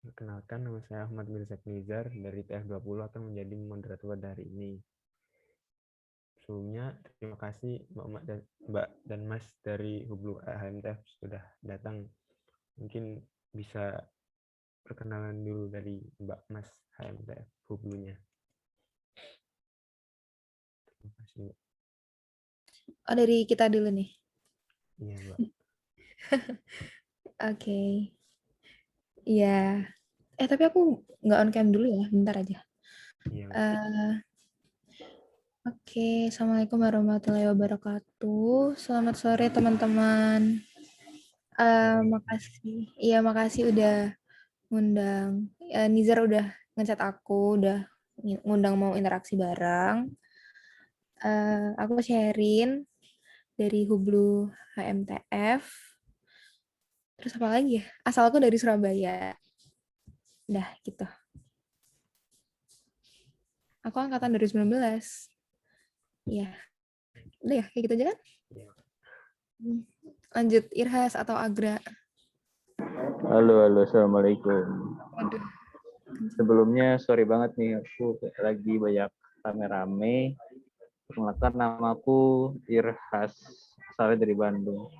Perkenalkan, nama saya Ahmad Mirzak Nizar dari TF20 akan menjadi moderator dari ini. Sebelumnya, terima kasih Mbak dan Mas dari Hublu HMTF sudah datang. Mungkin bisa perkenalan dulu dari Mbak Mas HMTF Hublunya. Terima kasih, Mbak. Oh, dari kita dulu nih. Iya, Mbak. Oke. Iya. Tapi aku nggak on cam dulu ya, bentar aja. Iya, Mbak. Eh, Oke, Assalamualaikum warahmatullahi wabarakatuh. Selamat sore teman-teman. Makasih. Iya, makasih udah ngundang. Nizar udah ngechat aku, udah ngundang mau interaksi bareng. Aku sharing dari Hublu HMTF. Terus apa lagi ya? Asalku dari Surabaya. Dah, gitu. Aku angkatan 2019. Iya. Udah ya, kayak gitu aja kan? Iya. Lanjut, Irhas atau Agra? Halo, assalamualaikum. Aduh. Sebelumnya sorry banget nih, aku lagi banyak rame-rame. Perkenalkan, namaku Irhas, asalnya dari Bandung.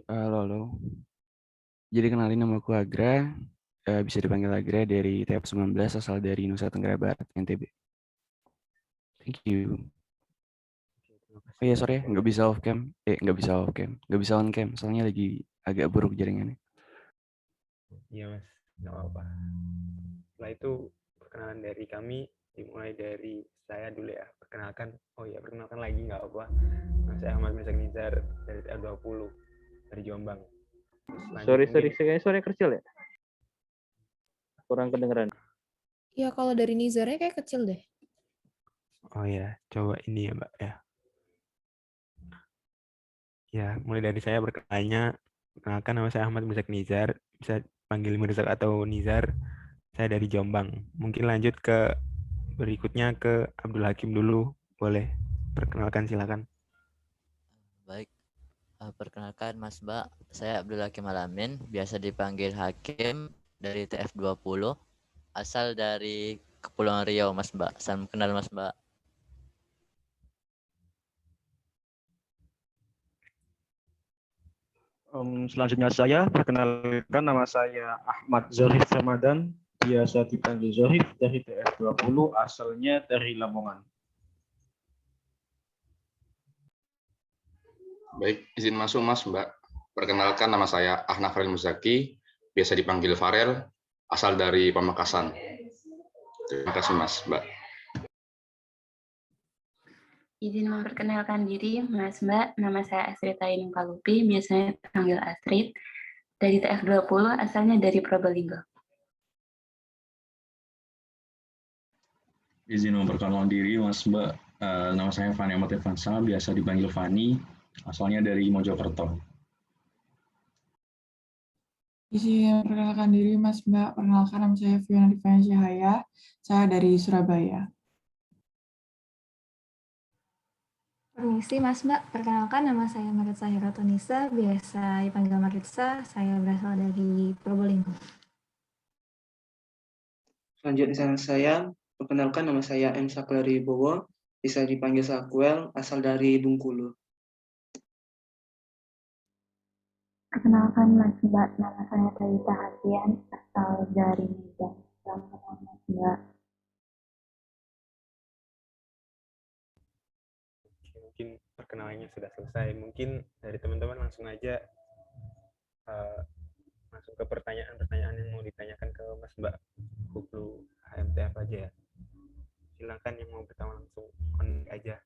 Halo. Jadi kenalin, nama aku Agra, bisa dipanggil Agra, dari TF19, asal dari Nusa Tenggara Barat, NTB. Thank you. Oh iya, sorry ya, nggak bisa off cam. Nggak bisa on cam, soalnya lagi agak buruk jaringannya. Iya, Mas. Nggak apa-apa. Setelah itu, perkenalan dari kami dimulai dari saya dulu ya. Perkenalkan lagi nggak apa-apa. Nah, saya Ahmad Mirzak Nizar dari TF20 dari Jombang. Sorry, kayaknya suara kecil ya? Kurang kedengeran. Ya, kalau dari Nizarnya kayak kecil deh. Oh ya, coba ini ya Mbak ya. Ya, mulai dari saya berkenalnya. Perkenalkan, nama saya Ahmad Mirzak Nizar. Bisa panggil Mirzak atau Nizar. Saya dari Jombang. Mungkin lanjut ke berikutnya ke Abdul Hakim dulu. Boleh perkenalkan, silakan. Baik, perkenalkan Mas Mbak, saya Abdul Hakim Alamin, biasa dipanggil Hakim dari TF20, asal dari Kepulauan Riau Mas Mbak. Salam kenal Mas Mbak. Selanjutnya saya perkenalkan, nama saya Ahmad Zohif Ramadan, biasa dipanggil Zohif dari TF20, asalnya dari Lamongan. Baik, izin masuk Mas Mbak. Perkenalkan, nama saya Ahnaf Farel Muzaki, biasa dipanggil Farel, asal dari Pamekasan. Terima kasih Mas Mbak. Izin memperkenalkan diri, Mas Mbak. Nama saya Astrid Ainung Kalupi, biasanya dipanggil Astrid. Dari TF20, asalnya dari Probolinggo. Izin memperkenalkan diri, Mas Mbak. Nama saya Fani Ahmad Evansa, biasa dipanggil Fani, asalnya dari Mojokerto. Izin memperkenalkan diri, Mas Mbak. Perkenalkan, nama saya Fiona Divina Cahaya. Saya dari Surabaya. Permisi Mas Mbak, perkenalkan nama saya Maritza Hiratonisa, biasa dipanggil Maritza, saya berasal dari Probolinggo. Selanjutnya saya perkenalkan, nama saya M. Saklari Bowo, bisa dipanggil Sakwel, asal dari Bengkulu. Perkenalkan Mas Mbak, nama saya Thaisa Hasian, asal dari Medan. Selamat malam Mas Mbak. Mungkin perkenalannya sudah selesai. Mungkin dari teman-teman langsung aja masuk ke pertanyaan-pertanyaan yang mau ditanyakan ke Mas Mbak Hublu HMTF aja ya. Silakan yang mau bertanya langsung on aja.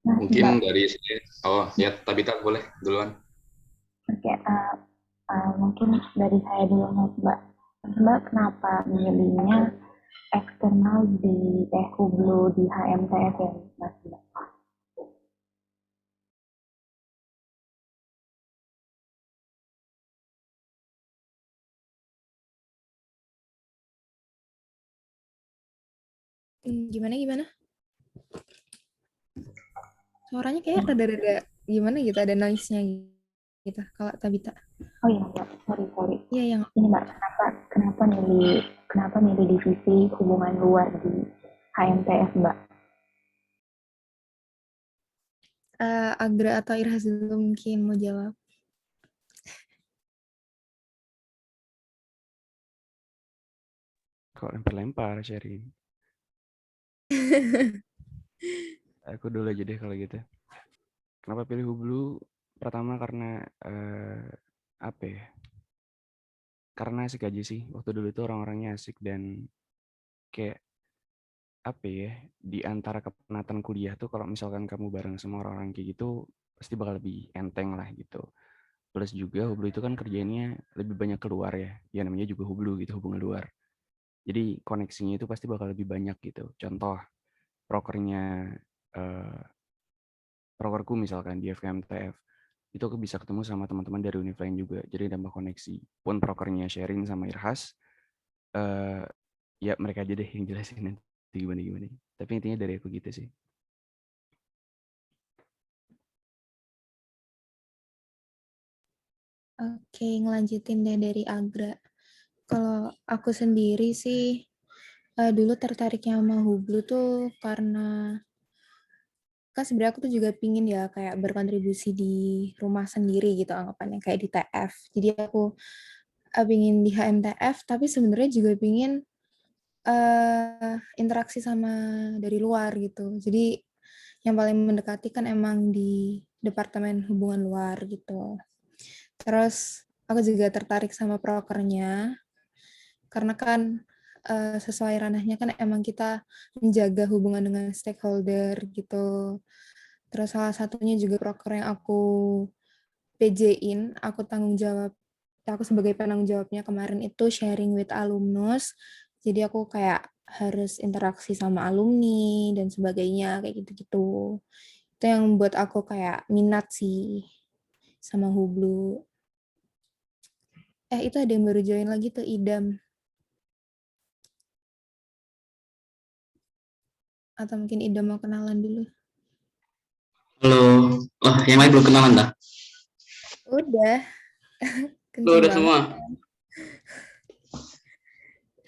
Mungkin dari sini, Tabita boleh duluan. Oke, mungkin dari saya dulu Mas Mbak. Mas Mbak, kenapa milihnya eksternal di Hublu di HMTF ya Mas Mbak? Gimana? Suaranya kayak rada-rada gimana gitu, ada noise-nya gitu kalau Tabita. Oh iya Mbak, sorry. Iya yang Ini Mbak, kenapa milih divisi hubungan luar di HMTF Mbak? Agra atau Irhas dulu mungkin mau jawab. Kok lempar-lempar, Sherin? Aku dulu aja deh kalau gitu. Kenapa pilih Hublu? Pertama karena apa ya? Karena asik aja sih. Waktu dulu itu orang-orangnya asik dan kayak apa ya? Di antara kepenatan kuliah tuh kalau misalkan kamu bareng sama orang-orang kayak gitu pasti bakal lebih enteng lah gitu. Plus juga Hublu itu kan kerjanya lebih banyak keluar ya. Ya namanya juga Hublu gitu, hubungan luar. Jadi koneksinya itu pasti bakal lebih banyak gitu. Contoh prokernya prokerku misalkan di FKMTF itu aku bisa ketemu sama teman-teman dari univ lain juga, jadi nambah koneksi. Pun prokernya Sherin sama Irhas, ya mereka aja deh yang jelasin nanti gimana. Tapi intinya dari aku gitu sih. Oke, ngelanjutin deh dari Agra. Kalau aku sendiri sih dulu tertariknya sama Hublu tuh karena kan sebenarnya aku tuh juga pingin ya kayak berkontribusi di rumah sendiri gitu anggapannya kayak di TF. Jadi aku pingin di HMTF tapi sebenarnya juga pingin interaksi sama dari luar gitu. Jadi yang paling mendekati kan emang di Departemen Hubungan Luar gitu. Terus aku juga tertarik sama prokernya karena kan sesuai ranahnya kan emang kita menjaga hubungan dengan stakeholder gitu. Terus salah satunya juga proker yang aku PJ-in, aku sebagai penanggung jawabnya kemarin itu sharing with alumnus. Jadi aku kayak harus interaksi sama alumni dan sebagainya kayak gitu-gitu. Itu yang membuat aku kayak minat sih sama Hublu. Itu ada yang baru join lagi tuh, Idam. Atau mungkin Idam mau kenalan dulu. Halo, yang lain belum kenalan dah? Udah. Lo udah semua?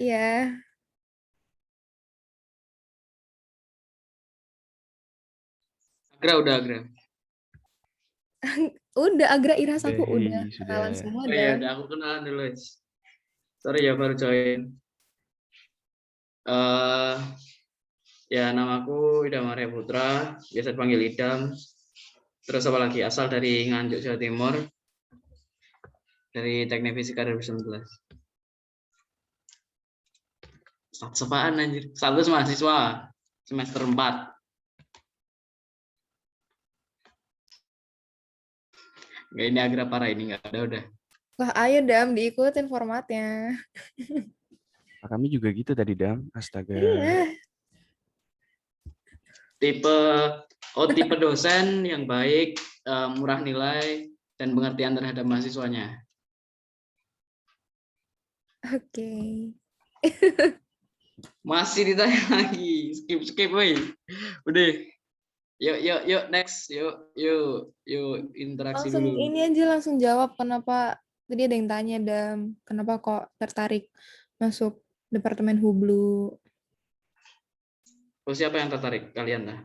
Iya. Agra. Udah, Agra, Irhas aku udah kenalan semua. Iya, udah aku kenalan dulu. Sorry ya baru join. Ya namaku Idam Arya Putra, biasa dipanggil Idam. Terus apa lagi? Asal dari Nganjuk, Jawa Timur. Dari Teknik Fisika 2019. Status apaan anjir? Status mahasiswa semester 4. Nggak, ini Agra parah ini, nggak ada udah. Wah, ayo Dam, diikutin formatnya. Kami juga gitu tadi, Dam. Astaga. Iya. Tipe dosen yang baik, murah nilai, dan pengertian terhadap mahasiswanya. Oke. Masih ditanya lagi, skip, woi. Udah. Yuk next, yuk interaksi Langsung dulu. ini aja langsung jawab kenapa tadi ada yang tanya Dam, kenapa kok tertarik masuk Departemen Hublu? Oh, siapa yang tertarik? Kalian lah.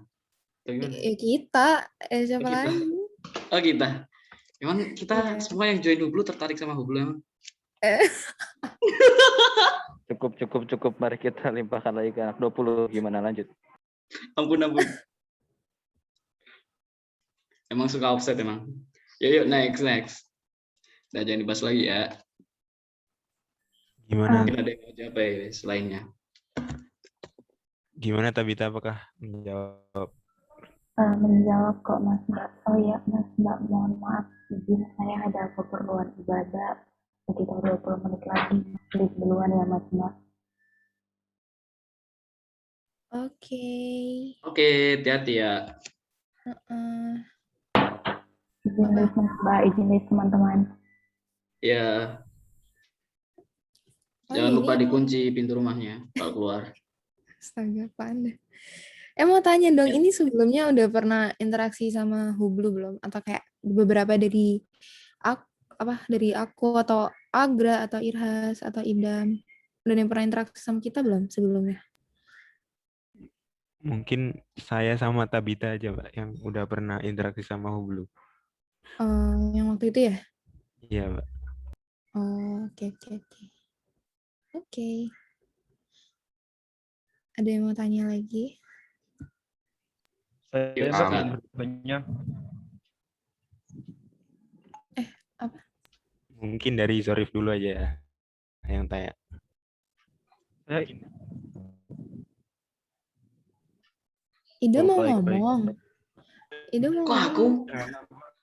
Kita, siapa lagi? Oh kita. Emang kita semua yang join Hublu tertarik sama Hublu emang? Cukup. Mari kita limpahkan lagi ke anak 20. Gimana lanjut? Ampun. Emang suka offset emang. Yuk next. Nah, jangan dibahas lagi ya. Gimana? Mungkin ada yang mau jawab ya selainnya. Gimana Tabita, apakah menjawab? Menjawab kok Mas Mbak. Oh ya Mas Mbak, mohon maaf izin saya ada keperluan ibadah sekitar 20 menit lagi. Please duluan ya Mas Mbak. Oke, hati-hati ya. Izin lift Mas Mbak, izin lift teman-teman. Ya. Jangan lupa dikunci pintu rumahnya kalau keluar. Astaga, apaan deh. Mau tanya dong, ini sebelumnya udah pernah interaksi sama Hublu belum? Atau kayak beberapa dari aku atau Agra atau Irhas atau Idam udah yang pernah interaksi sama kita belum sebelumnya? Mungkin saya sama Tabita aja, Mbak, yang udah pernah interaksi sama Hublu. Yang waktu itu ya? Iya, Mbak. Oke. Oke. Ada yang mau tanya lagi? Saya Mbak mau bertanya. Apa? Mungkin dari Zorif dulu aja ya, yang tanya. Ida mau baik. ngomong. Ida mau Kok aku?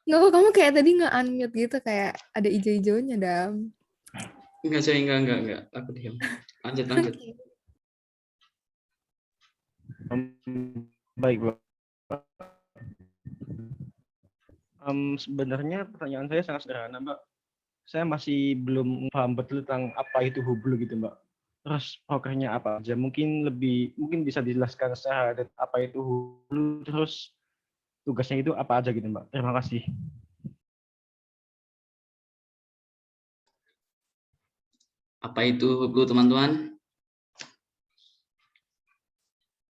Nggak, kok kamu kayak tadi nggak unmute gitu, kayak ada ijo-ijonya, Dam. Enggak, saya enggak. Aku diam. Lanjut. Baik, Mbak. Sebenarnya pertanyaan saya sangat sederhana, Mbak. Saya masih belum paham betul tentang apa itu Hublu gitu, Mbak. Terus prokernya apa aja? Mungkin bisa dijelaskan secara detail apa itu Hublu, terus tugasnya itu apa aja gitu, Mbak. Terima kasih. Apa itu Hublu, teman-teman?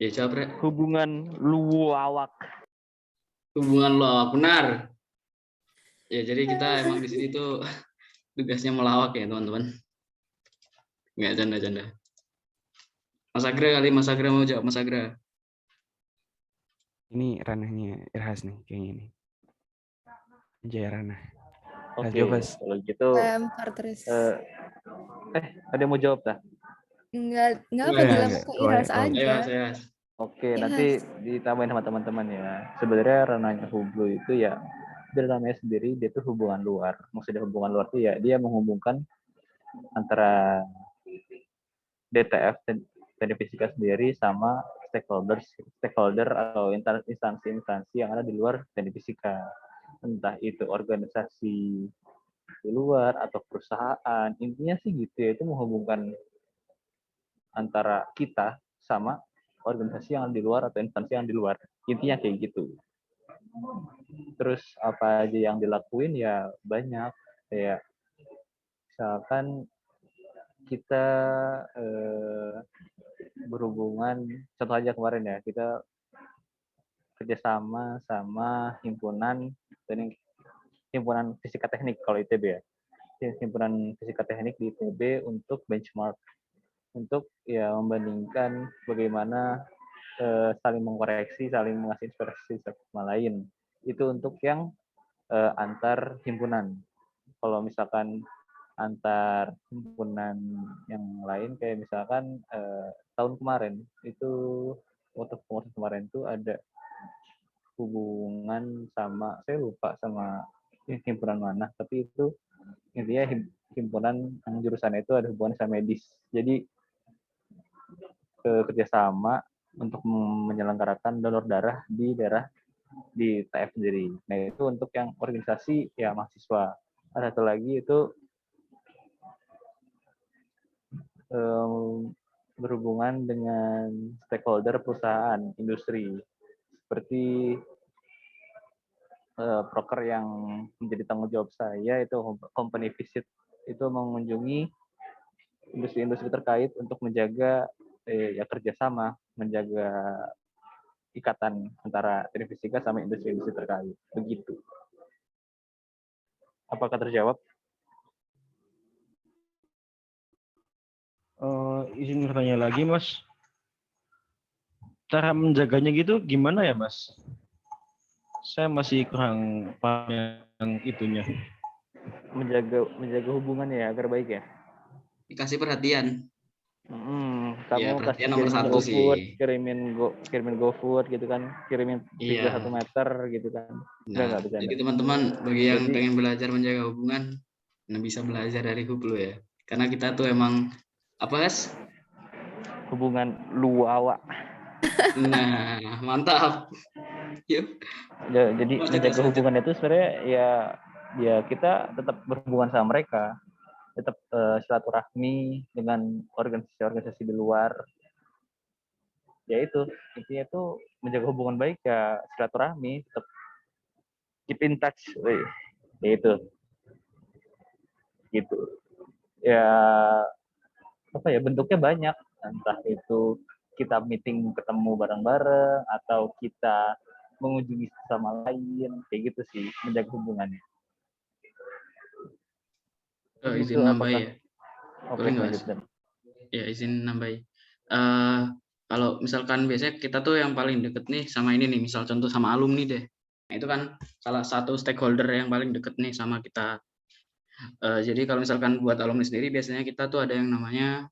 Ya, jawab, Rek. Hubungan luawak. Hubungan luawak, benar. Ya, jadi kita emang di sini tuh tugasnya melawak ya, teman-teman. Enggak, canda. Mas Agra mau jawab, Mas Agra. Ini ranahnya Irhas nih, kayaknya nih. Jaya Ranah. Oke, kalau gitu. Terus. Ada yang mau jawab dah? Enggak apa, dilempar ke Irhas aja. Oke, nanti ditambahin sama teman-teman ya. Sebenarnya ranahnya Hublu itu ya, dari namanya sendiri dia tuh hubungan luar. Maksudnya hubungan luar itu ya dia menghubungkan antara DTF dan fisika sendiri sama stakeholder atau instansi-instansi yang ada di luar teknik fisika. Entah itu organisasi di luar atau perusahaan. Intinya sih gitu ya, itu menghubungkan antara kita sama organisasi yang di luar atau instansi yang di luar. Intinya kayak gitu. Terus apa aja yang dilakuin ya banyak. Kayak misalkan kita berhubungan, contoh aja kemarin ya, kita kerjasama sama himpunan fisika teknik kalau ITB ya. Himpunan fisika teknik di ITB untuk benchmark, untuk ya membandingkan bagaimana saling mengkoreksi, saling mengasih inspirasi satu sama lain. Itu untuk yang antar himpunan. Kalau misalkan antar himpunan yang lain, kayak misalkan tahun kemarin itu, waktu kemarin itu ada hubungan sama, saya lupa sama himpunan mana, tapi itu intinya himpunan yang jurusannya itu ada hubungan sama medis. Jadi kerjasama untuk menyelenggarakan donor darah di daerah di TF sendiri. Nah itu untuk yang organisasi ya mahasiswa. Ada satu lagi itu berhubungan dengan stakeholder perusahaan industri, seperti proker yang menjadi tanggung jawab saya itu company visit, itu mengunjungi industri-industri terkait untuk menjaga ya kerjasama, menjaga ikatan antara teknik fisika sama industri-industri terkait. Begitu. Apakah terjawab? Izin bertanya lagi, Mas. Cara menjaganya gitu gimana ya, Mas? Saya masih kurang paham yang itunya. Menjaga hubungannya ya agar baik ya. Dikasih perhatian. Kamu ya, kasih nomor kirimin satu GoFood, sih. kirimin GoFood gitu kan, kirimin pizza 1 meter gitu kan. Nah, jadi teman-teman bagi yang pengen belajar menjaga hubungan, bisa belajar dari Hublu ya. Karena kita tuh emang apa, Guys? Hubungan luawak. Nah, mantap. Yuk. Ya, jadi menjaga hubungan itu sebenarnya ya kita tetap berhubungan sama mereka, tetap silaturahmi dengan organisasi-organisasi di luar. ya itu intinya tuh menjaga hubungan baik ya, silaturahmi, tetap keep in touch, ya itu gitu ya. Apa ya, bentuknya banyak, entah itu kita meeting ketemu bareng-bareng atau kita mengunjungi sama lain, kayak gitu sih menjaga hubungannya. Izin Itu nambah apakah ya. oke Boleh nggak, Mas? lanjutkan? Ya, izin nambahin. Kalau misalkan biasanya kita tuh yang paling deket nih sama ini nih, misal contoh sama alumni deh. Nah, itu kan salah satu stakeholder yang paling deket nih sama kita. Jadi kalau misalkan buat alumni sendiri, biasanya kita tuh ada yang namanya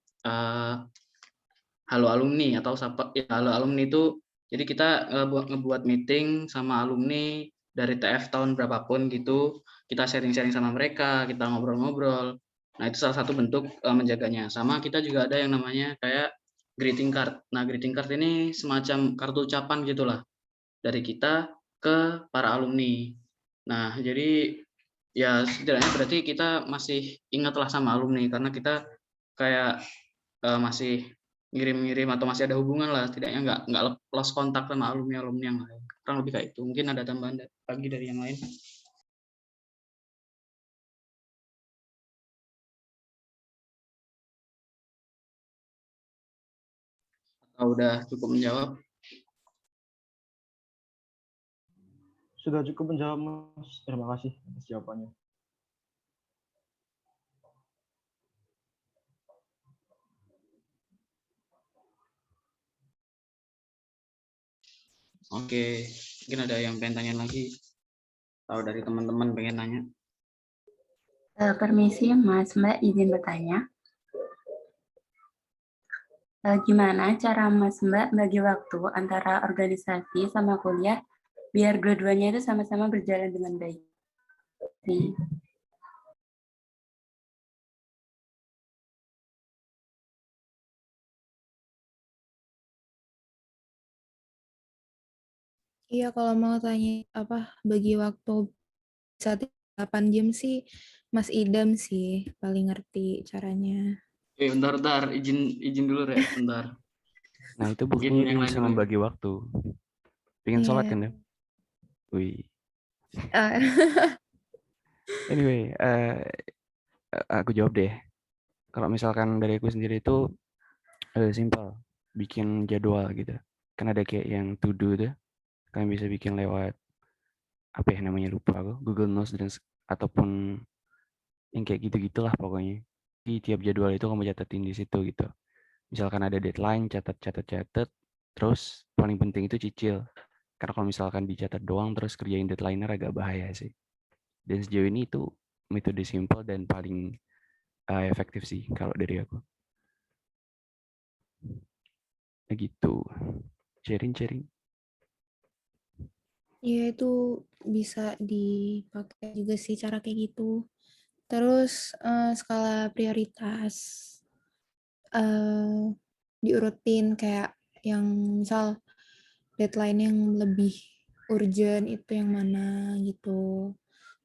halo alumni atau ya, halo alumni itu, jadi kita ngebuat meeting sama alumni dari TF tahun berapapun gitu, kita sharing-sharing sama mereka, kita ngobrol-ngobrol. Nah, itu salah satu bentuk menjaganya. Sama kita juga ada yang namanya kayak greeting card. Nah, greeting card ini semacam kartu ucapan gitulah dari kita ke para alumni. Nah, jadi ya setidaknya berarti kita masih ingatlah sama alumni, karena kita kayak masih ngirim-ngirim atau masih ada hubungan lah, setidaknya nggak lost kontak sama alumni-alumni yang lain. Kurang lebih kayak itu. Mungkin ada tambahan lagi dari yang lain. Atau udah cukup menjawab? Sudah cukup menjawab, Mas. Terima kasih atas jawabannya. Oke, mungkin ada yang pengen tanya lagi, atau dari teman-teman pengen nanya. Permisi Mas, Mbak izin bertanya. Gimana cara Mas Mbak bagi waktu antara organisasi sama kuliah biar dua-duanya itu sama-sama berjalan dengan baik? Iya, kalau mau tanya apa bagi waktu bisa 8 jam sih Mas Idam sih paling ngerti caranya. Bentar, izin dulu ya, bentar. Nah, itu buktinya dia bisa membagi waktu. Pengen sholat kan ya? Wih. Anyway, aku jawab deh. Kalau misalkan dari aku sendiri itu simple, bikin jadwal gitu. Kan ada kayak yang to do tuh, kalian bisa bikin lewat apa ya namanya, lupa aku, Google Notes dan ataupun yang kayak gitu-gitulah pokoknya. Di tiap jadwal itu kamu catatin di situ gitu. Misalkan ada deadline, catat. Terus paling penting itu cicil. Karena kalau misalkan dicatat doang terus kerjain deadline-nya agak bahaya sih. Dan sejauh ini itu metode simple dan paling efektif sih kalau dari aku. Nah gitu. Sharing. Iya, itu bisa dipakai juga sih cara kayak gitu. Terus skala prioritas diurutin kayak yang misal deadline yang lebih urgent itu yang mana gitu.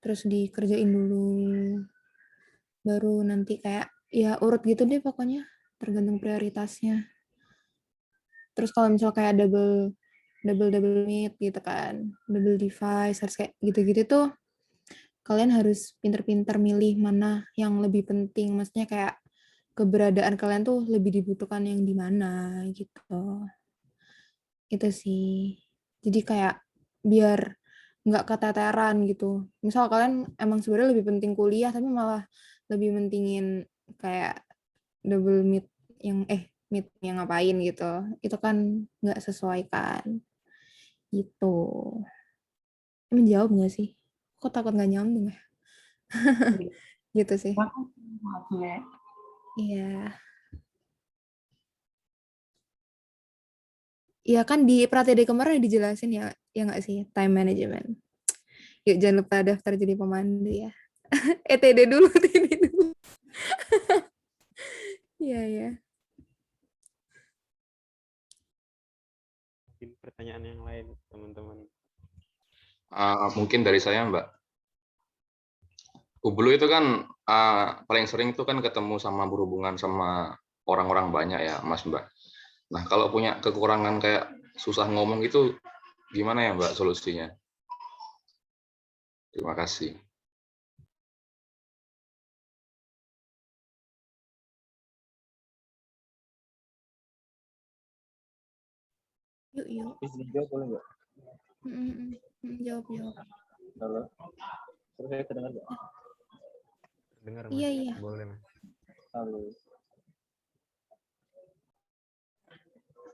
Terus dikerjain dulu. Baru nanti kayak ya urut gitu deh pokoknya, tergantung prioritasnya. Terus kalau misal kayak double meet gitu kan, double device, harus kayak gitu-gitu tuh kalian harus pinter-pinter milih mana yang lebih penting, maksudnya kayak keberadaan kalian tuh lebih dibutuhkan yang di mana gitu. Itu sih. Jadi kayak biar nggak keteteran gitu. Misal kalian emang sebenarnya lebih penting kuliah tapi malah lebih mentingin kayak double meet yang meet yang ngapain gitu. Itu kan nggak sesuai kan. Gitu. Menjawab nggak sih? Kok takut nggak nyambung ya? Gitu sih. Iya. Iya kan di pra-TD kemarin dijelasin ya nggak sih, time management. Yuk jangan lupa daftar jadi pemandu ya. TD dulu, TD dulu. Iya. Pertanyaan yang lain, teman-teman. Mungkin dari saya, Mbak. Hublu itu kan paling sering itu kan ketemu sama berhubungan sama orang-orang banyak ya, Mas Mbak. Nah, kalau punya kekurangan kayak susah ngomong itu gimana ya Mbak solusinya? Terima kasih. Yuk. Izin jawab boleh nggak? Jawab. Halo. Terus saya terdengar nggak? Dengar Mas. Iya. Boleh Mas. Halo.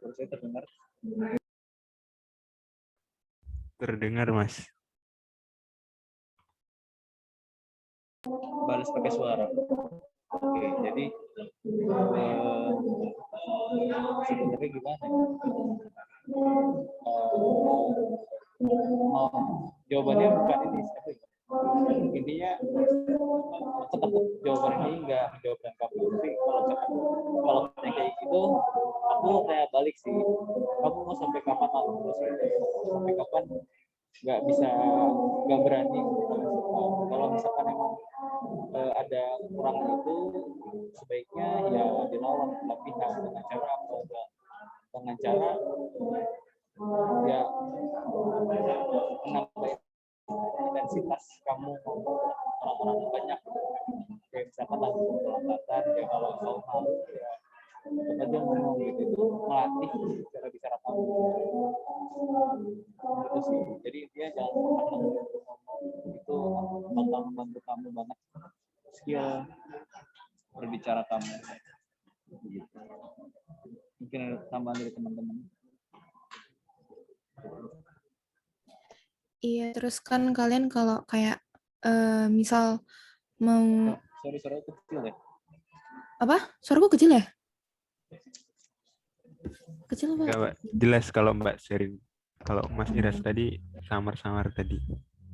Terus saya terdengar? Terdengar Mas. Balas pakai suara. Oke, jadi sebenarnya gimana? Jawabannya bukan ini. Intinya tetap jawaban ini nggak jawaban kamu. Tapi kalau kayak gitu, aku tanya balik sih. Kamu mau sampai kapan terus? Sampai kapan nggak berani? Kalau misalkan emang ada kekurangan itu, sebaiknya ya dilawan pelatihan dengan cara apa? Dengan cara ya menambah intensitas kamu ngomong orang-orang banyak. Kayak misalkan lagu pelambatan ya, kalau kau malu ya tetap aja ngomong gitu, itu melatih cara bicara kamu gitu sih. Jadi dia jangan pernah ngomong, itu bakal membantu kamu banget skill berbicara kamu gitu. Mungkin ada tambahan dari teman-teman. Iya, terus kan kalian kalau kayak misal mau Suara kecil ya? apa? Suaraku kecil ya? Kecil apa? Enggak, Mbak. Jelas kalau Mbak sharing. Kalau Mas Iras tadi samar-samar tadi.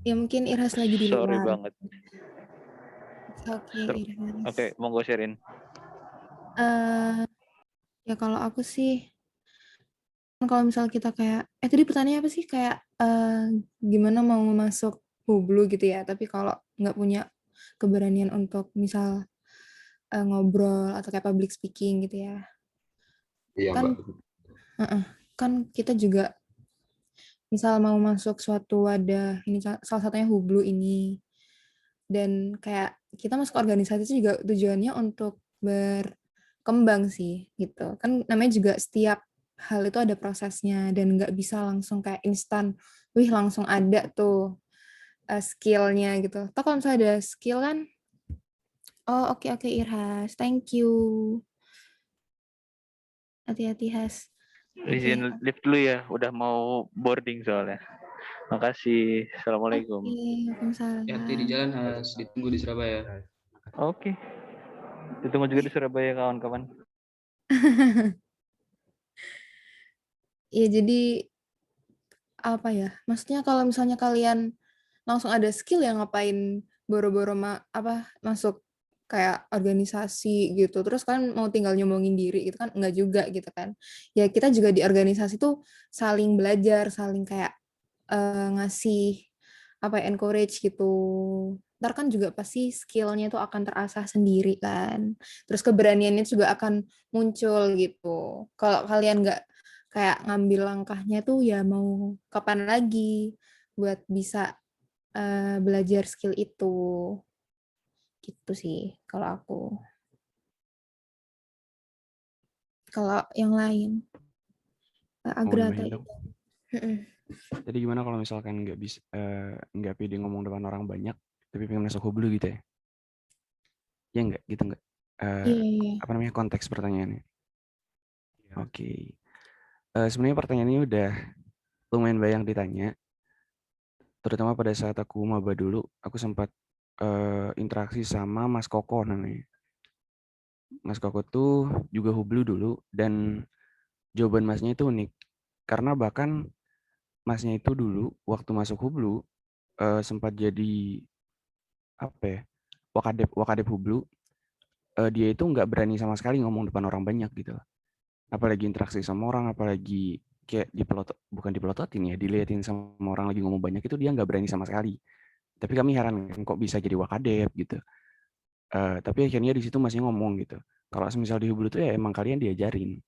Ya mungkin Iras lagi di luar. Sorry banget. Oke, Iras. Oke, monggo sharing. Ya kalau aku sih, kalau misal kita kayak, tadi pertanyaannya apa sih? Kayak gimana mau masuk Hublu gitu ya, tapi kalau nggak punya keberanian untuk misal ngobrol atau kayak public speaking gitu ya. Iya, Kan, Mbak. kan kita juga misal mau masuk suatu wadah, ini salah satunya Hublu ini, dan kayak kita masuk organisasi itu juga tujuannya untuk berkembang sih gitu. Kan namanya juga setiap hal itu ada prosesnya dan nggak bisa langsung kayak instan, wih langsung ada tuh skill-nya gitu. Toh kalau misalnya ada skill kan, oh oke Irhas, thank you. Hati-hati Has. Izin lift dulu ya, udah mau boarding soalnya. Makasih. Assalamualaikum. Waalaikumsalam. Hati di jalan, harus ditunggu di Surabaya. Oke. Ditunggu juga di Surabaya kawan-kawan. Ya jadi apa ya? Maksudnya kalau misalnya kalian langsung ada skill ya ngapain boro-boro masuk kayak organisasi gitu. Terus kan mau tinggal nyombongin diri gitu kan enggak juga gitu kan. Ya kita juga di organisasi tuh saling belajar, saling kayak ngasih encourage gitu. Ntar kan juga pasti skill-nya tuh akan terasah sendiri kan. Terus keberaniannya juga akan muncul gitu. Kalau kalian nggak kayak ngambil langkahnya tuh ya mau kapan lagi buat bisa belajar skill itu. Gitu sih kalau aku. Kalau yang lain. Agra atau Dong. Jadi gimana kalau misalkan nggak pede ngomong depan orang banyak, tapi pengen masuk Hublu gitu ya? Ya nggak, gitu nggak? Iya. Apa namanya konteks pertanyaannya? Oke. Sebenarnya pertanyaan ini udah lumayan banyak ditanya. Terutama pada saat aku maba dulu, aku sempat interaksi sama Mas Koko namanya. Mas Koko tuh juga Hublu dulu, dan jawaban Masnya itu unik. Karena bahkan Masnya itu dulu waktu masuk Hublu sempat jadi wakadep Hublu. Dia itu nggak berani sama sekali ngomong depan orang banyak gitu. Apalagi interaksi sama orang, apalagi kayak bukan dipelototin ya, diliatin sama orang lagi ngomong banyak, itu dia nggak berani sama sekali. Tapi kami heran kok bisa jadi wakadep gitu. Tapi akhirnya di situ masih ngomong gitu. Kalau misal di Hublu tuh ya emang kalian diajarin.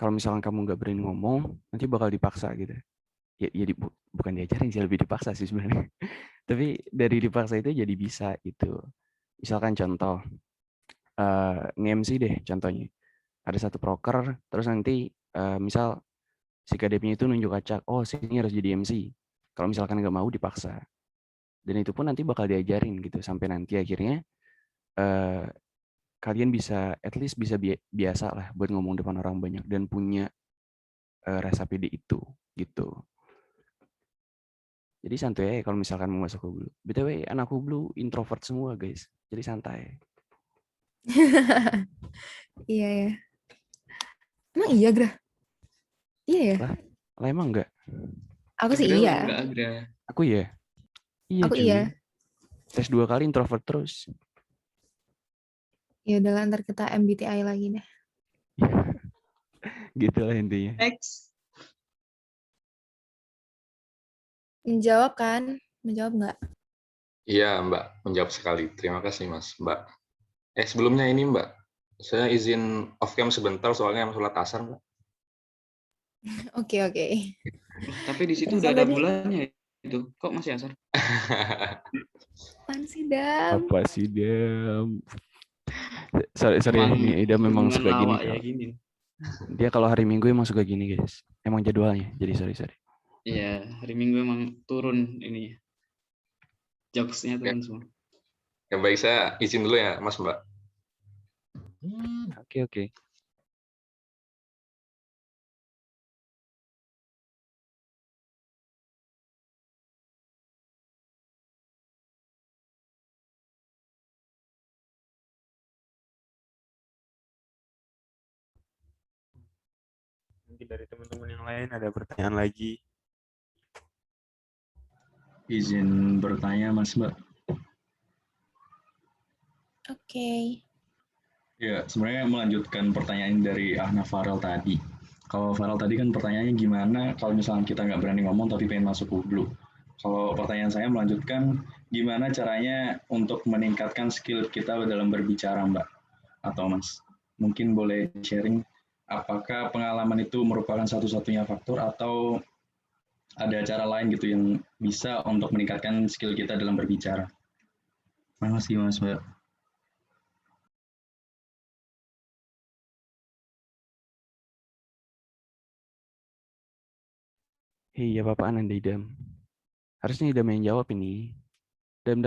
kalau misalkan kamu nggak berani ngomong, nanti bakal dipaksa gitu. Ya bukan diajarin sih, lebih dipaksa sih sebenarnya. Tapi dari dipaksa itu jadi bisa gitu. Misalkan contoh, nge-MC deh contohnya. Ada satu proker, terus nanti misal si kadepnya itu nunjuk acak, oh sini harus jadi MC. Kalau misalkan nggak mau dipaksa. Dan itu pun nanti bakal diajarin gitu, sampai nanti akhirnya kalian bisa, at least bisa biasa lah buat ngomong depan orang banyak dan punya rasa pede itu gitu. Jadi santai aja kalau misalkan mau masuk Hublu. BTW anak Hublu introvert semua guys, jadi santai. Iya ya. Emang iya, Gra? Iya ya? Lah emang enggak? Aku sih Agra iya. enggak, Agra. Aku ya? Iya Aku cuy. iya. Tes 2 kali introvert terus. Ya udah ntar kita MBTI lagi deh. Gitu lah intinya. Next. Menjawab kan? Menjawab nggak? Iya, Mbak. Menjawab sekali. Terima kasih, Mas, Mbak. Sebelumnya ini, Mbak. Saya izin off-cam sebentar, soalnya sholat asar, Mbak. Oke. Tapi di situ Terus udah ada tadi- bulannya itu. Kok masih asar? Apaan sih, Dam? Apa sih, Dam? Sorry nih, Ida memang hubungan suka gini. lawak ya gini. Dia kalau hari Minggu emang suka gini, guys. Emang jadwalnya, jadi sorry. Iya, hari Minggu emang turun ini. Jokes-nya turun semua. Ya, baik, saya izin dulu ya, Mas, Mbak. Oke. Mungkin dari teman-teman yang lain ada pertanyaan lagi. Izin bertanya, Mas Mbak. Oke. Ya, sebenarnya melanjutkan pertanyaan dari Ahna Farel tadi. Kalau Farel tadi kan pertanyaannya gimana kalau misalnya kita nggak berani ngomong tapi pengen masuk Hublu. Kalau pertanyaan saya melanjutkan, gimana caranya untuk meningkatkan skill kita dalam berbicara, Mbak? Atau Mas, mungkin boleh sharing apakah pengalaman itu merupakan satu-satunya faktor atau ada cara lain gitu yang bisa untuk meningkatkan skill kita dalam berbicara? Makasih, Mas, Mbak. Iya, apaan Anda, Idam? Harusnya Idam yang jawab ini. Dam,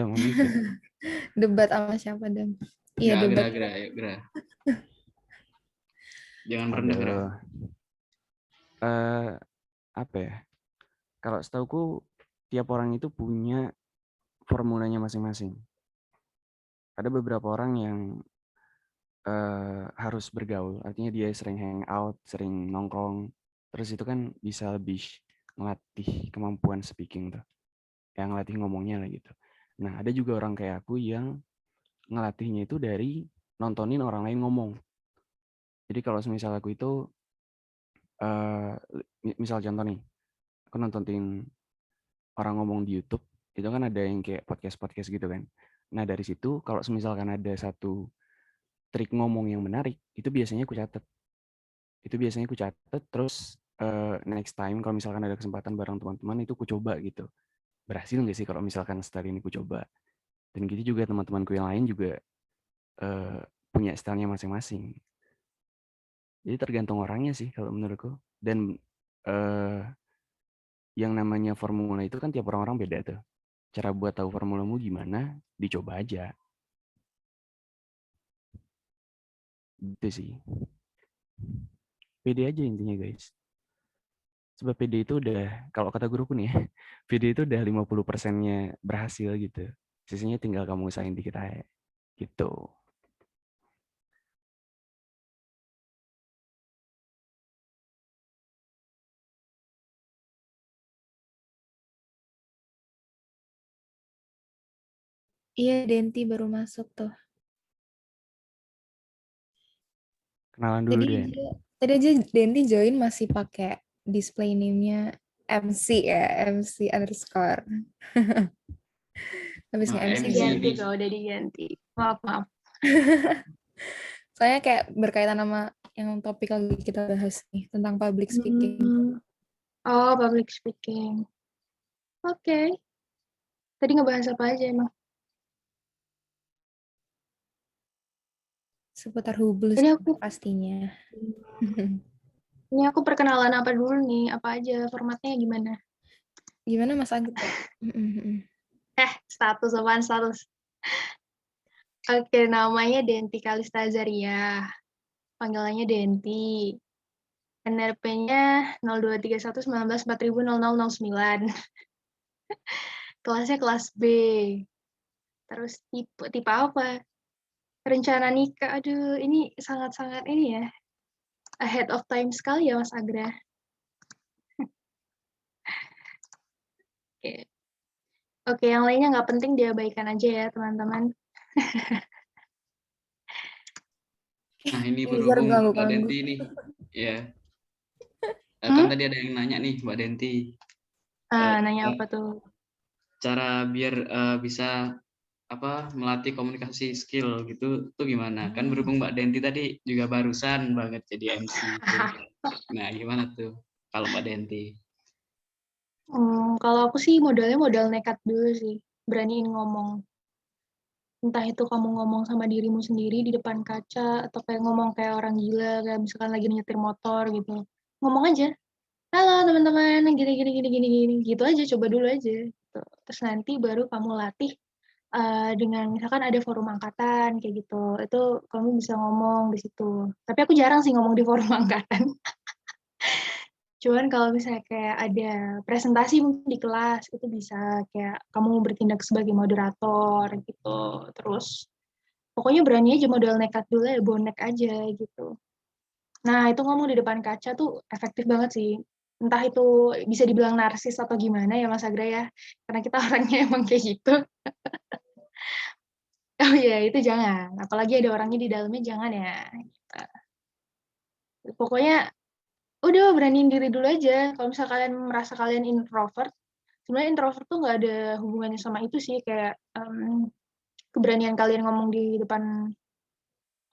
Debat sama siapa, Dam? Iya, debat. Gra. Jangan merendah, Gra. Apa ya? Kalau setauku tiap orang itu punya formulanya masing-masing. Ada beberapa orang yang harus bergaul, artinya dia sering hangout, sering nongkrong, terus itu kan bisa lebih ngelatih kemampuan speaking tuh, yang ngelatih ngomongnya lah gitu. Nah, ada juga orang kayak aku yang ngelatihnya itu dari nontonin orang lain ngomong. Jadi kalau semisal aku itu, misal contoh nih, aku nontonin orang ngomong di YouTube, itu kan ada yang kayak podcast gitu kan. Nah, dari situ kalau misalkan ada satu trik ngomong yang menarik, itu biasanya aku catat. Terus next time kalau misalkan ada kesempatan bareng teman-teman, itu aku coba gitu. Berhasil nggak sih kalau misalkan setelah ini aku coba. Dan gitu juga teman-temanku yang lain juga punya stylenya masing-masing. Jadi tergantung orangnya sih kalau menurutku. Dan yang namanya formula itu kan tiap orang-orang beda tuh. Cara buat tahu formulamu gimana, dicoba aja. Gitu sih. Pede aja intinya guys. Sebab pede itu udah, kalau kata guruku nih ya, pede itu udah 50%-nya berhasil gitu. Sisanya tinggal kamu usahain dikit aja. Gitu. Iya, Denti baru masuk tuh. Kenalan dulu deh. Tadi aja Denti join masih pakai display name-nya MC ya, MC underscore. Habis nge-MC Diganti kok, udah diganti. Maaf. Soalnya kayak berkaitan sama yang topik lagi kita bahas nih tentang public speaking. Oh, public speaking. Oke. Tadi ngebahas apa aja emang? Seputar hublu Ini aku pastinya. Ini aku perkenalan apa dulu nih? Apa aja formatnya gimana? Gimana Mas Agus? Status apaan status? Oke, namanya Denti Kalista Azaria. Panggilannya Denti. NRP-nya 023119400009. Kelasnya kelas B. Terus tipe apa? Rencana nikah. Aduh, ini sangat-sangat ini ya. Ahead of time sekali ya Mas Agra. Oke. Oke, yang lainnya nggak penting diabaikan aja ya teman-teman. Nah, ini Nizar berhubung Mbak ganggu-ganggu. Denti nih. Ya. Kan tadi ada yang nanya nih Mbak Denti. Nanya apa tuh? Cara biar bisa melatih komunikasi skill gitu tuh gimana? Kan berhubung Mbak Denti tadi juga barusan banget jadi MC gitu. Nah, gimana tuh kalau Mbak Denti? Kalau aku sih modalnya modal nekat dulu sih. Beraniin ngomong. Entah itu kamu ngomong sama dirimu sendiri di depan kaca, atau kayak ngomong kayak orang gila, kayak misalkan lagi nyetir motor gitu. Ngomong aja, halo teman-teman, gini, gitu aja, coba dulu aja. Gitu. Terus nanti baru kamu latih dengan misalkan ada forum angkatan, kayak gitu. Itu kamu bisa ngomong di situ. Tapi aku jarang sih ngomong di forum angkatan. Cuman kalau misalnya kayak ada presentasi mungkin di kelas, itu bisa kayak kamu bertindak sebagai moderator gitu. Terus pokoknya berani aja modal nekat dulu ya, bonek aja gitu. Nah, itu ngomong di depan kaca tuh efektif banget sih. Entah itu bisa dibilang narsis atau gimana ya Mas Agra ya. Karena kita orangnya emang kayak gitu. Oh iya, itu jangan. Apalagi ada orangnya di dalamnya, jangan ya. Gitu. Pokoknya udah beraniin diri dulu aja. Kalau misalnya kalian merasa kalian introvert, sebenarnya introvert tuh nggak ada hubungannya sama itu sih. Kayak keberanian kalian ngomong di depan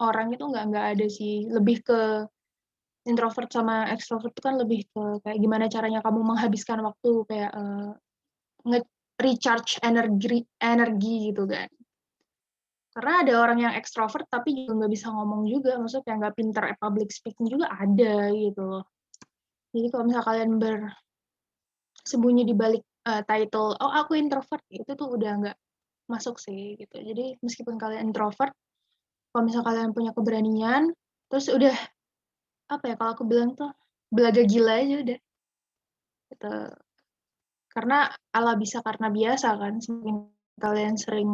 orang itu nggak ada sih. Lebih ke introvert sama extrovert itu kan lebih ke kayak gimana caranya kamu menghabiskan waktu kayak nge-recharge energi gitu kan. Karena ada orang yang extrovert tapi juga nggak bisa ngomong juga, maksudnya kayak nggak pinter public speaking juga ada gitu loh. Jadi kalau misalnya kalian bersembunyi di balik title, oh aku introvert, itu tuh udah nggak masuk sih gitu. Jadi meskipun kalian introvert, kalau misalnya kalian punya keberanian, terus udah apa ya kalau aku bilang tuh belaga gila aja udah. Gitu. Karena ala bisa karena biasa kan, semakin kalian sering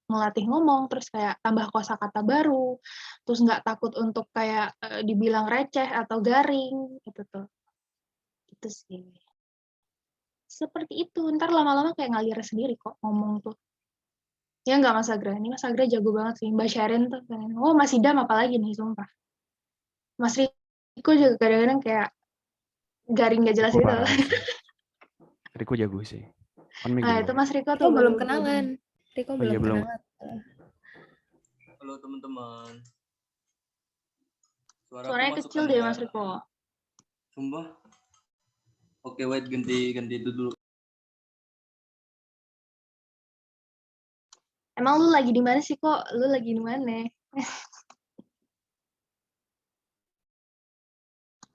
melatih ngomong, terus kayak tambah kosakata baru, terus nggak takut untuk kayak dibilang receh atau garing, gitu tuh. Gitu sih. Seperti itu, ntar lama-lama kayak ngalir sendiri kok ngomong tuh. Ya nggak Mas Agra, ini Mas Agra jago banget sih, Mbak Sharon tuh. Oh Mas Idam apalagi nih, sumpah. Mas Riko juga kadang-kadang kayak garing nggak jelas gitu. Riko jago sih. Nah itu Mas Riko tuh belum kenalan. Riko belum kenalan. Halo teman-teman. Suaranya kecil deh Mas Riko. Sumpah. Oke, wait ganti itu dulu. Emang lu lagi di mana sih kok? Lu lagi di mana?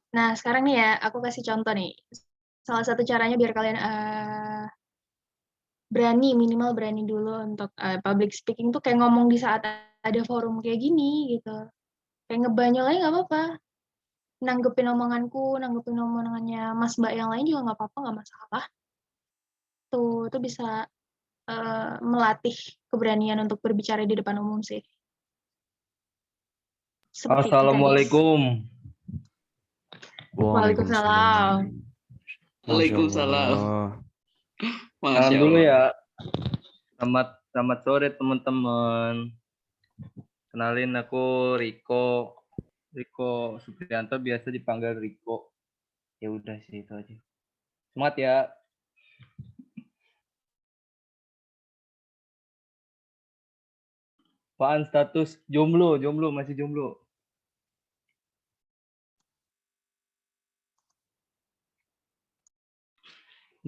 Nah, sekarang nih ya, aku kasih contoh nih. Salah satu caranya biar kalian berani, minimal berani dulu untuk public speaking tuh kayak ngomong di saat ada forum kayak gini gitu. Kayak ngebanyol aja nggak apa-apa. Nanggepin omonganku, nanggepin omongannya Mas Mbak yang lain juga nggak apa-apa, nggak masalah. Tuh, itu bisa melatih keberanian untuk berbicara di depan umum sih. Seperti Assalamualaikum. Waalaikumsalam. Waalaikumsalam. Salam dulu ya. Selamat sore teman-teman. Kenalin aku Riko Supriyanto, biasa dipanggil Riko. Ya udah sih itu aja. Semangat ya. Apaan status jomblo masih jomblo.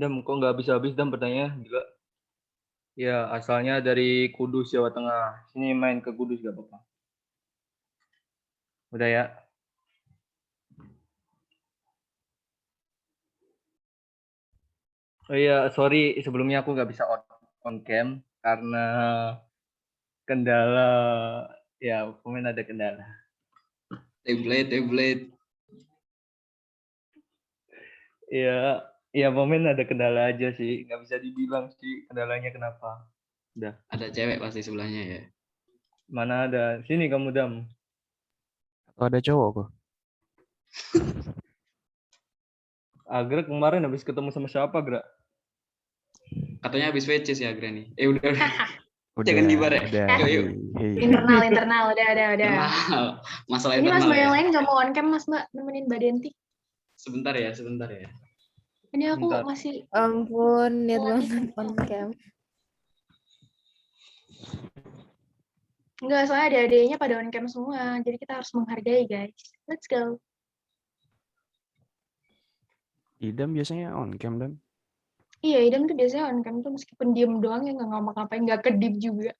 Dam, kok nggak habis-habis Dam pertanyaannya juga. Ya, asalnya dari Kudus, Jawa Tengah. Sini main ke Kudus gak apa-apa. Udah ya. Oh iya, sorry sebelumnya aku nggak bisa on cam karena kendala, ya pemain ada kendala. Template. Iya, ya pemain ada kendala aja sih, nggak bisa dibilang sih kendalanya kenapa. Udah. Ada cewek pasti sebelahnya ya. Mana ada? Sini kamu Dam. Atau ada cowok kok? Agra kemarin habis ketemu sama siapa, Gra? Katanya habis WC sih Agra nih. Udah. Udah, Jangan gibar ya. udah. Yuk. Internal, udah. Internal. Masalah Ini Mas internal Mbak ya. yang lain nggak mau on cam, Mas Mbak, nemenin Mbak Denti. Sebentar ya. Ini aku Bentar. masih Ampun, niat banget on cam. Enggak, soalnya adik-adiknya pada on cam semua, jadi kita harus menghargai, guys. Let's go. Idam biasanya on cam, Dam. Iya, Idam tuh biasanya on cam tuh meskipun diem doang ya nggak ngapa-ngapain, nggak kedip juga.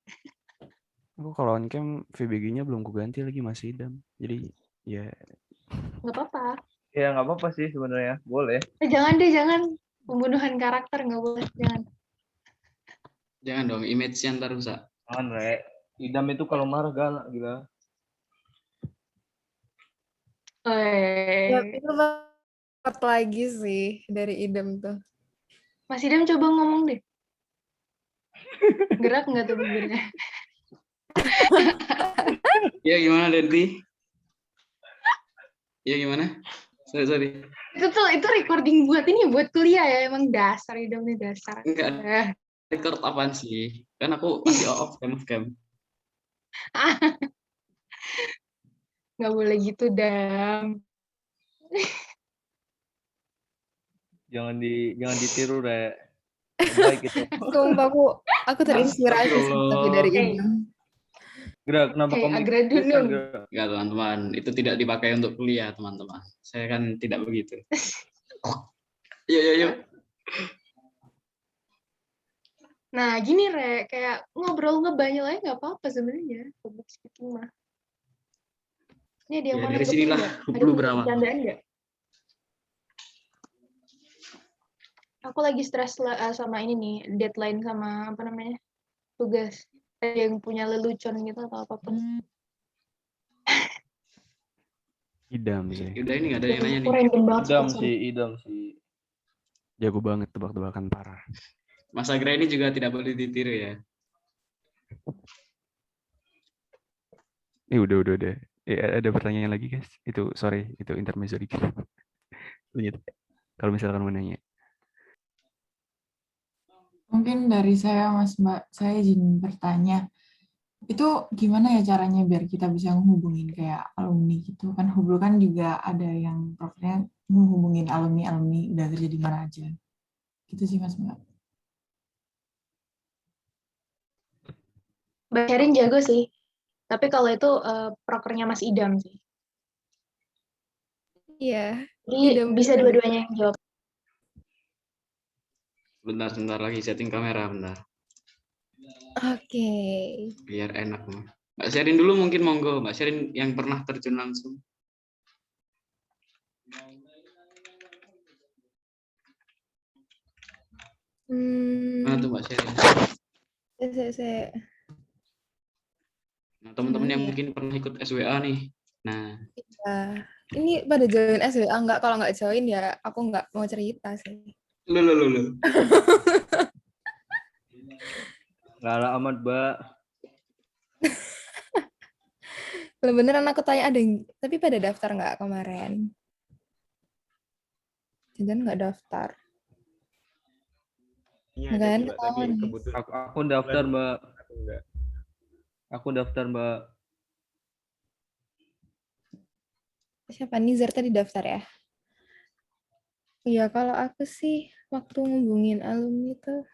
Aku kalau on cam VBG-nya belum kuganti lagi masih Idam. Jadi ya Nggak apa-apa. Ya nggak apa-apa sih sebenarnya, boleh. Jangan deh, jangan. Pembunuhan karakter nggak boleh, jangan. Jangan dong, image-nya ntar rusak. Jangan, Re. Idam itu kalau marah galak gila. Ya, itu banget lagi sih dari Idam tuh. Mas Idam coba ngomong deh. Gerak nggak tuh bibirnya? Ya gimana Denti? Ya gimana? Sorry. Itu recording buat ini, buat kuliah ya, emang dasar Idam nih dasar. Enggak. Record apaan sih? Kan aku masih off cam. Nggak boleh gitu, Dam. Jangan ditiru, Re. Baik itu. Sumpah aku terinspirasi sih tapi dari Idam. Gra, kenapa kamu Agra dulu. Enggak teman-teman, itu tidak dipakai untuk kuliah teman-teman. Saya kan tidak begitu. Yuk. Nah, gini Re, kayak ngobrol ngebanyol aja nggak apa-apa sebenarnya. Public speaking mah. Ini ada yang Ya, mau dari nanggepin sinilah nggak? Hublu Ada beramal. bercandaan nggak? Aku lagi stres sama ini nih, deadline sama apa namanya, tugas. Ada yang punya lelucon gitu atau apapun. Idam sih. Udah ini nggak ada yang nanya nih. Random banget. Idam sih. Jago banget tebak-tebakan parah. Mas Agra ini juga tidak boleh ditiru ya. Udah. Ada pertanyaan lagi guys. Itu sorry, itu intermezzo dikit. Lanjut. Kalau misalkan mau nanya. Mungkin dari saya, Mas Mbak, saya izin bertanya. Itu gimana ya caranya biar kita bisa menghubungin kayak alumni gitu? Kan Hublu kan juga ada yang profilnya menghubungin alumni-alumni udah kerja di mana aja. Gitu sih, Mas Mbak. Mbak Sherin jago sih. Tapi kalau itu prokernya Mas Idam sih. Iya. Jadi bisa dua-duanya yang jawab. Bentar lagi setting kamera bentar. Oke. Biar enak mah. Mbak Sherin dulu mungkin monggo. Mbak Sherin yang pernah terjun langsung. Mana tuh Mbak Sherin? Saya. Nah, teman-teman yang mungkin pernah ikut SWA nih. Nah, ya. Ini pada join SWA enggak? Kalau nggak join ya aku nggak mau cerita sih. Lu. Ngalah amat, Mbak. Beneran aku tanya ada yang, tapi pada daftar nggak kemarin? Jangan nggak daftar. Kan? Aku daftar, Mbak. Aku daftar, Mbak. Siapa? Nizar tadi daftar ya? Iya, kalau aku sih waktu ngubungin alumni tuh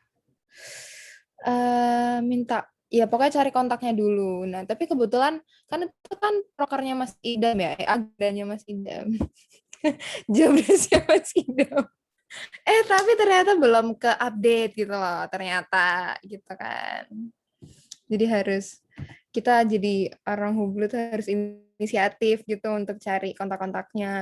minta, ya pokoknya cari kontaknya dulu. Nah, tapi kebetulan kan itu kan prokernya Mas Idam ya, agranya Mas Idam. Jobdesknya Mas Idam. Tapi ternyata belum ke update gitu loh, ternyata gitu kan. Jadi kita jadi orang Hublu tuh harus inisiatif gitu untuk cari kontak-kontaknya.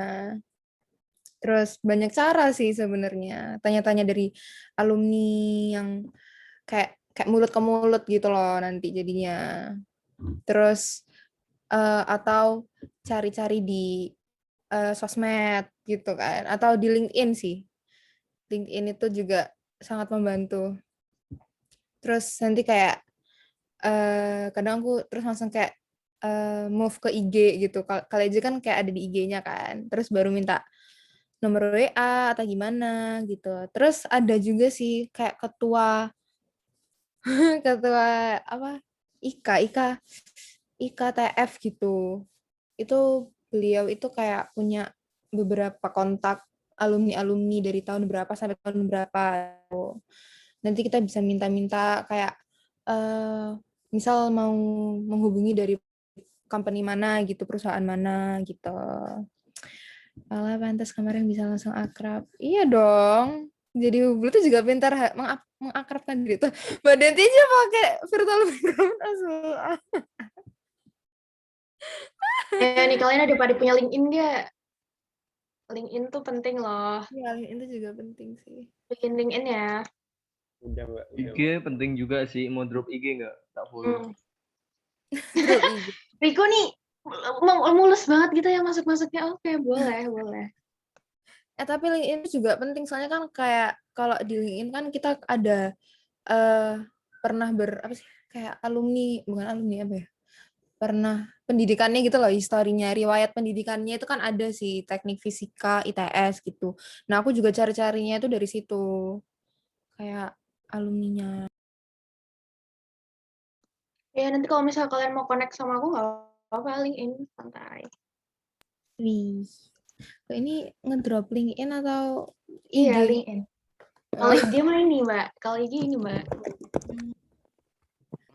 Terus banyak cara sih sebenarnya. Tanya-tanya dari alumni yang kayak mulut ke mulut gitu loh nanti jadinya. Terus atau cari-cari di sosmed gitu kan, atau di LinkedIn sih. LinkedIn itu juga sangat membantu. Terus nanti kayak kadang aku terus langsung kayak move ke IG gitu. Kali aja kan kayak ada di IG-nya kan. Terus baru minta nomor WA atau gimana gitu. Terus ada juga sih kayak ketua apa? IKTF gitu. Itu beliau itu kayak punya beberapa kontak alumni-alumni dari tahun berapa sampai tahun berapa. Nanti kita bisa minta-minta kayak misal mau menghubungi dari company mana gitu, perusahaan mana gitu. Alah, pantas kemarin bisa langsung akrab. Iya dong. Jadi Hublu tuh juga pintar mengakrabkan diri tuh. Mbak Denti aja pakai virtual background asal. Nih kalian ada pada punya LinkedIn nggak? LinkedIn tuh penting loh. Iya, LinkedIn itu juga penting sih. Bikin LinkedIn ya. Udah, Mbak. IG penting juga sih. Mau drop IG nggak? Tak follow. Riko nih mulus banget gitu ya masuk-masuknya. Oke, boleh. Tapi LinkedIn juga penting soalnya kan kayak kalau di LinkedIn kan kita ada pernah kayak alumni, bukan alumni apa ya? Pernah pendidikannya gitu loh, historinya, riwayat pendidikannya itu kan ada sih, teknik fisika, ITS gitu. Nah, aku juga cari-carinya itu dari situ. Kayak alumninya. Ya nanti kalau misalnya kalian mau connect sama aku nggak apa-apa, LinkedIn santai. Wih. Ini ngedrop LinkedIn atau IG? Iya, LinkedIn. Kalau IG mah ini, Mbak. Kalau IG ini, Mbak.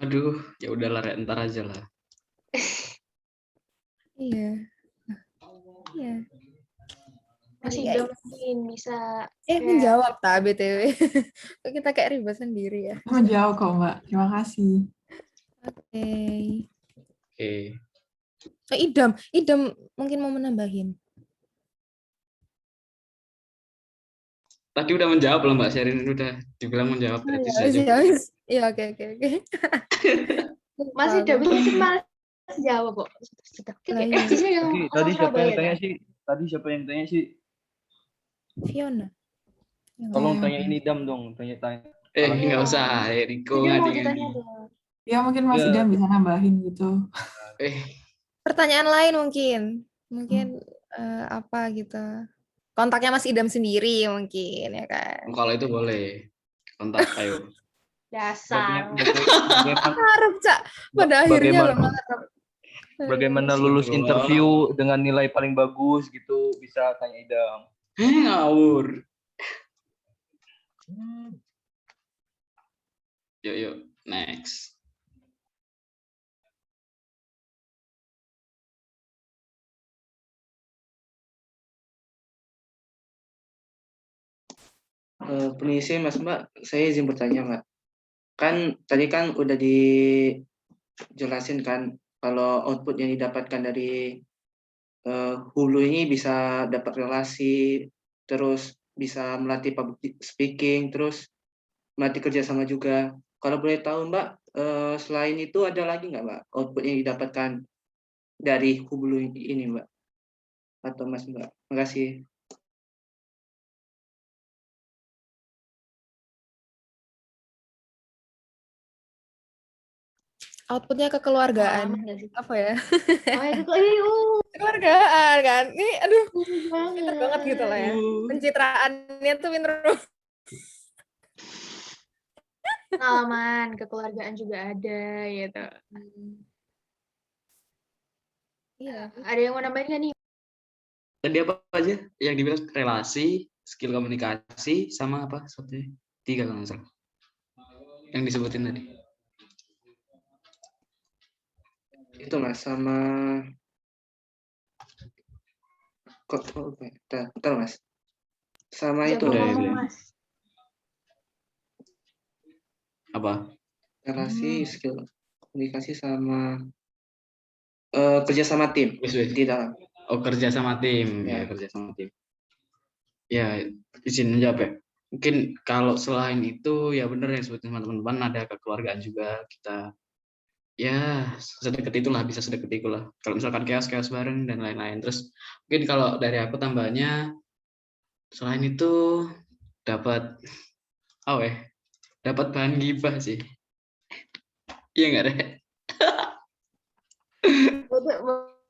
Aduh, ya udahlah, ntar aja lah. Iya. Iya. Masih Iya, mungkin bisa menjawab tak BTW. Kita kayak ribet sendiri ya. Menjawab kok, Mbak. Terima kasih. Oke. Oke. Idam mungkin mau menambahin. Tadi udah menjawab loh Mbak Sherin, udah dibilang menjawab berarti saja. Iya, oke. Masih udah bisa sih Mas jawab kok. Tadi siapa yang tanya sih? Siapa yang tanya sih? Fiona. Tolong tanya ini Idam dong, tanya-tanya. Nggak usah, Riko ngading. Ya mungkin Mas Idam bisa nambahin gitu. Pertanyaan lain mungkin apa gitu. Kontaknya Mas Idam sendiri mungkin ya kan. Kalau itu boleh. Kontak ayo. Dasar. Harap, Cak. Pada akhirnya loh. Bagaimana lulus interview dengan nilai paling bagus gitu, bisa tanya Idam. Ngawur. Yuk, next. Permisi Mas Mbak, saya izin bertanya Mbak. Kan tadi kan udah dijelasin kan kalau output yang didapatkan dari Hulu ini bisa dapat relasi, terus bisa melatih public speaking, terus melatih kerjasama juga. Kalau boleh tahu Mbak, selain itu ada lagi nggak Mbak output yang didapatkan dari Hulu ini Mbak? Atau Mas Mbak? Makasih. Outputnya kekeluargaan. Apa ya? Oh, kekeluargaan kan. Ini aduh, pinter banget gitu lah ya. Pencitraannya tuh pinter. Pengalaman kekeluargaan juga ada gitu. Iya. Ada yang mau nambahin nggak nih? Tadi apa aja yang dibilang? Relasi, skill komunikasi, sama apa? Satunya 3 kalau nggak salah. Yang disebutin tadi. Itu Mas, sama bentar Mas. Sama Udah itu mau Udah ngomong, itu ya. Mas. Apa? relasi, skill komunikasi sama kerja sama tim Wis, wis. di dalam. Oh, kerja sama tim. Ya, Ya. kerja sama tim. Ya, izin menjawab ya. Mungkin kalau selain itu ya benar yang sebutin teman-teman, ada kekeluargaan juga kita. Ya, sedekat itulah, bisa sedekat itulah. Kalau misalkan chaos bareng dan lain-lain. Terus mungkin kalau dari aku tambahnya, selain itu dapat dapat bahan gibah sih. Iya nggak deh?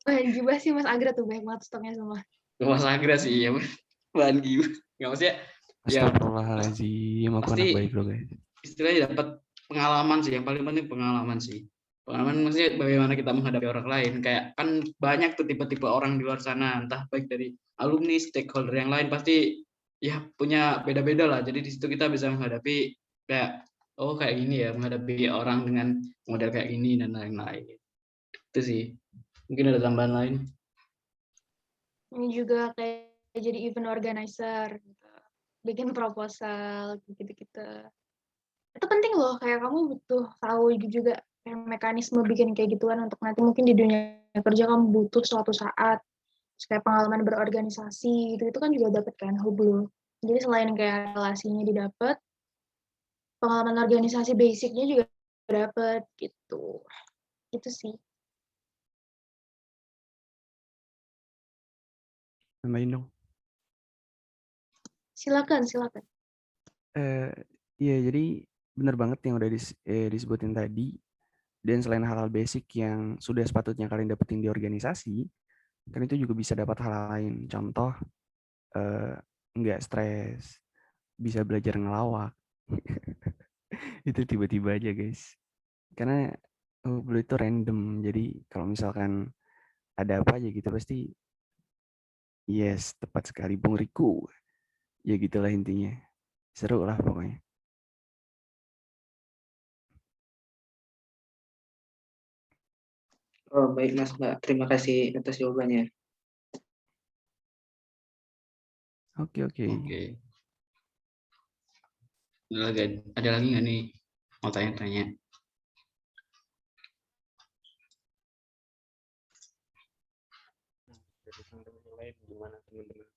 Bahan gibah sih Mas Agra tuh banyak banget stoknya semua. Mas Agra sih ya, bahan gibah. Nggak, maksudnya ya Astagfirullahaladzim, aku anak pasti baik loh guys. istilahnya dapat pengalaman sih, yang paling penting pengalaman sih. Pengalaman maksudnya bagaimana kita menghadapi orang lain. Kayak kan banyak tuh tipe-tipe orang di luar sana, entah baik dari alumni, stakeholder yang lain, pasti ya punya beda-beda lah. Jadi di situ kita bisa menghadapi kayak, oh kayak gini ya, menghadapi orang dengan model kayak gini dan lain-lain. Itu sih. Mungkin ada tambahan lain. Ini juga kayak jadi event organizer, gitu. Bikin proposal, gitu-gitu. Itu penting loh, kayak kamu butuh tahu juga kayak mekanisme bikin kayak gituan untuk nanti mungkin di dunia kerja kamu butuh suatu saat. Kayak pengalaman berorganisasi, gitu itu kan juga dapat kan Hublu. Jadi selain kayak relasinya didapat, pengalaman organisasi basicnya juga dapat gitu. Itu sih. Tambahin dong. Silakan. Iya, jadi benar banget yang udah disebutin tadi. Dan selain hal-hal basic yang sudah sepatutnya kalian dapetin di organisasi, kan itu juga bisa dapat hal lain. Contoh, nggak stres, bisa belajar ngelawak. Itu tiba-tiba aja guys. Karena Hublu itu random. Jadi kalau misalkan ada apa aja gitu pasti yes, tepat sekali Bung Riku. Ya gitulah intinya. Seru lah pokoknya. Oh, baik Mas Mbak. Terima kasih atas jawabannya. Oke. Ada lagi nggak nih mau tanya-tanya? Dari teman-teman yang lain gimana teman-teman?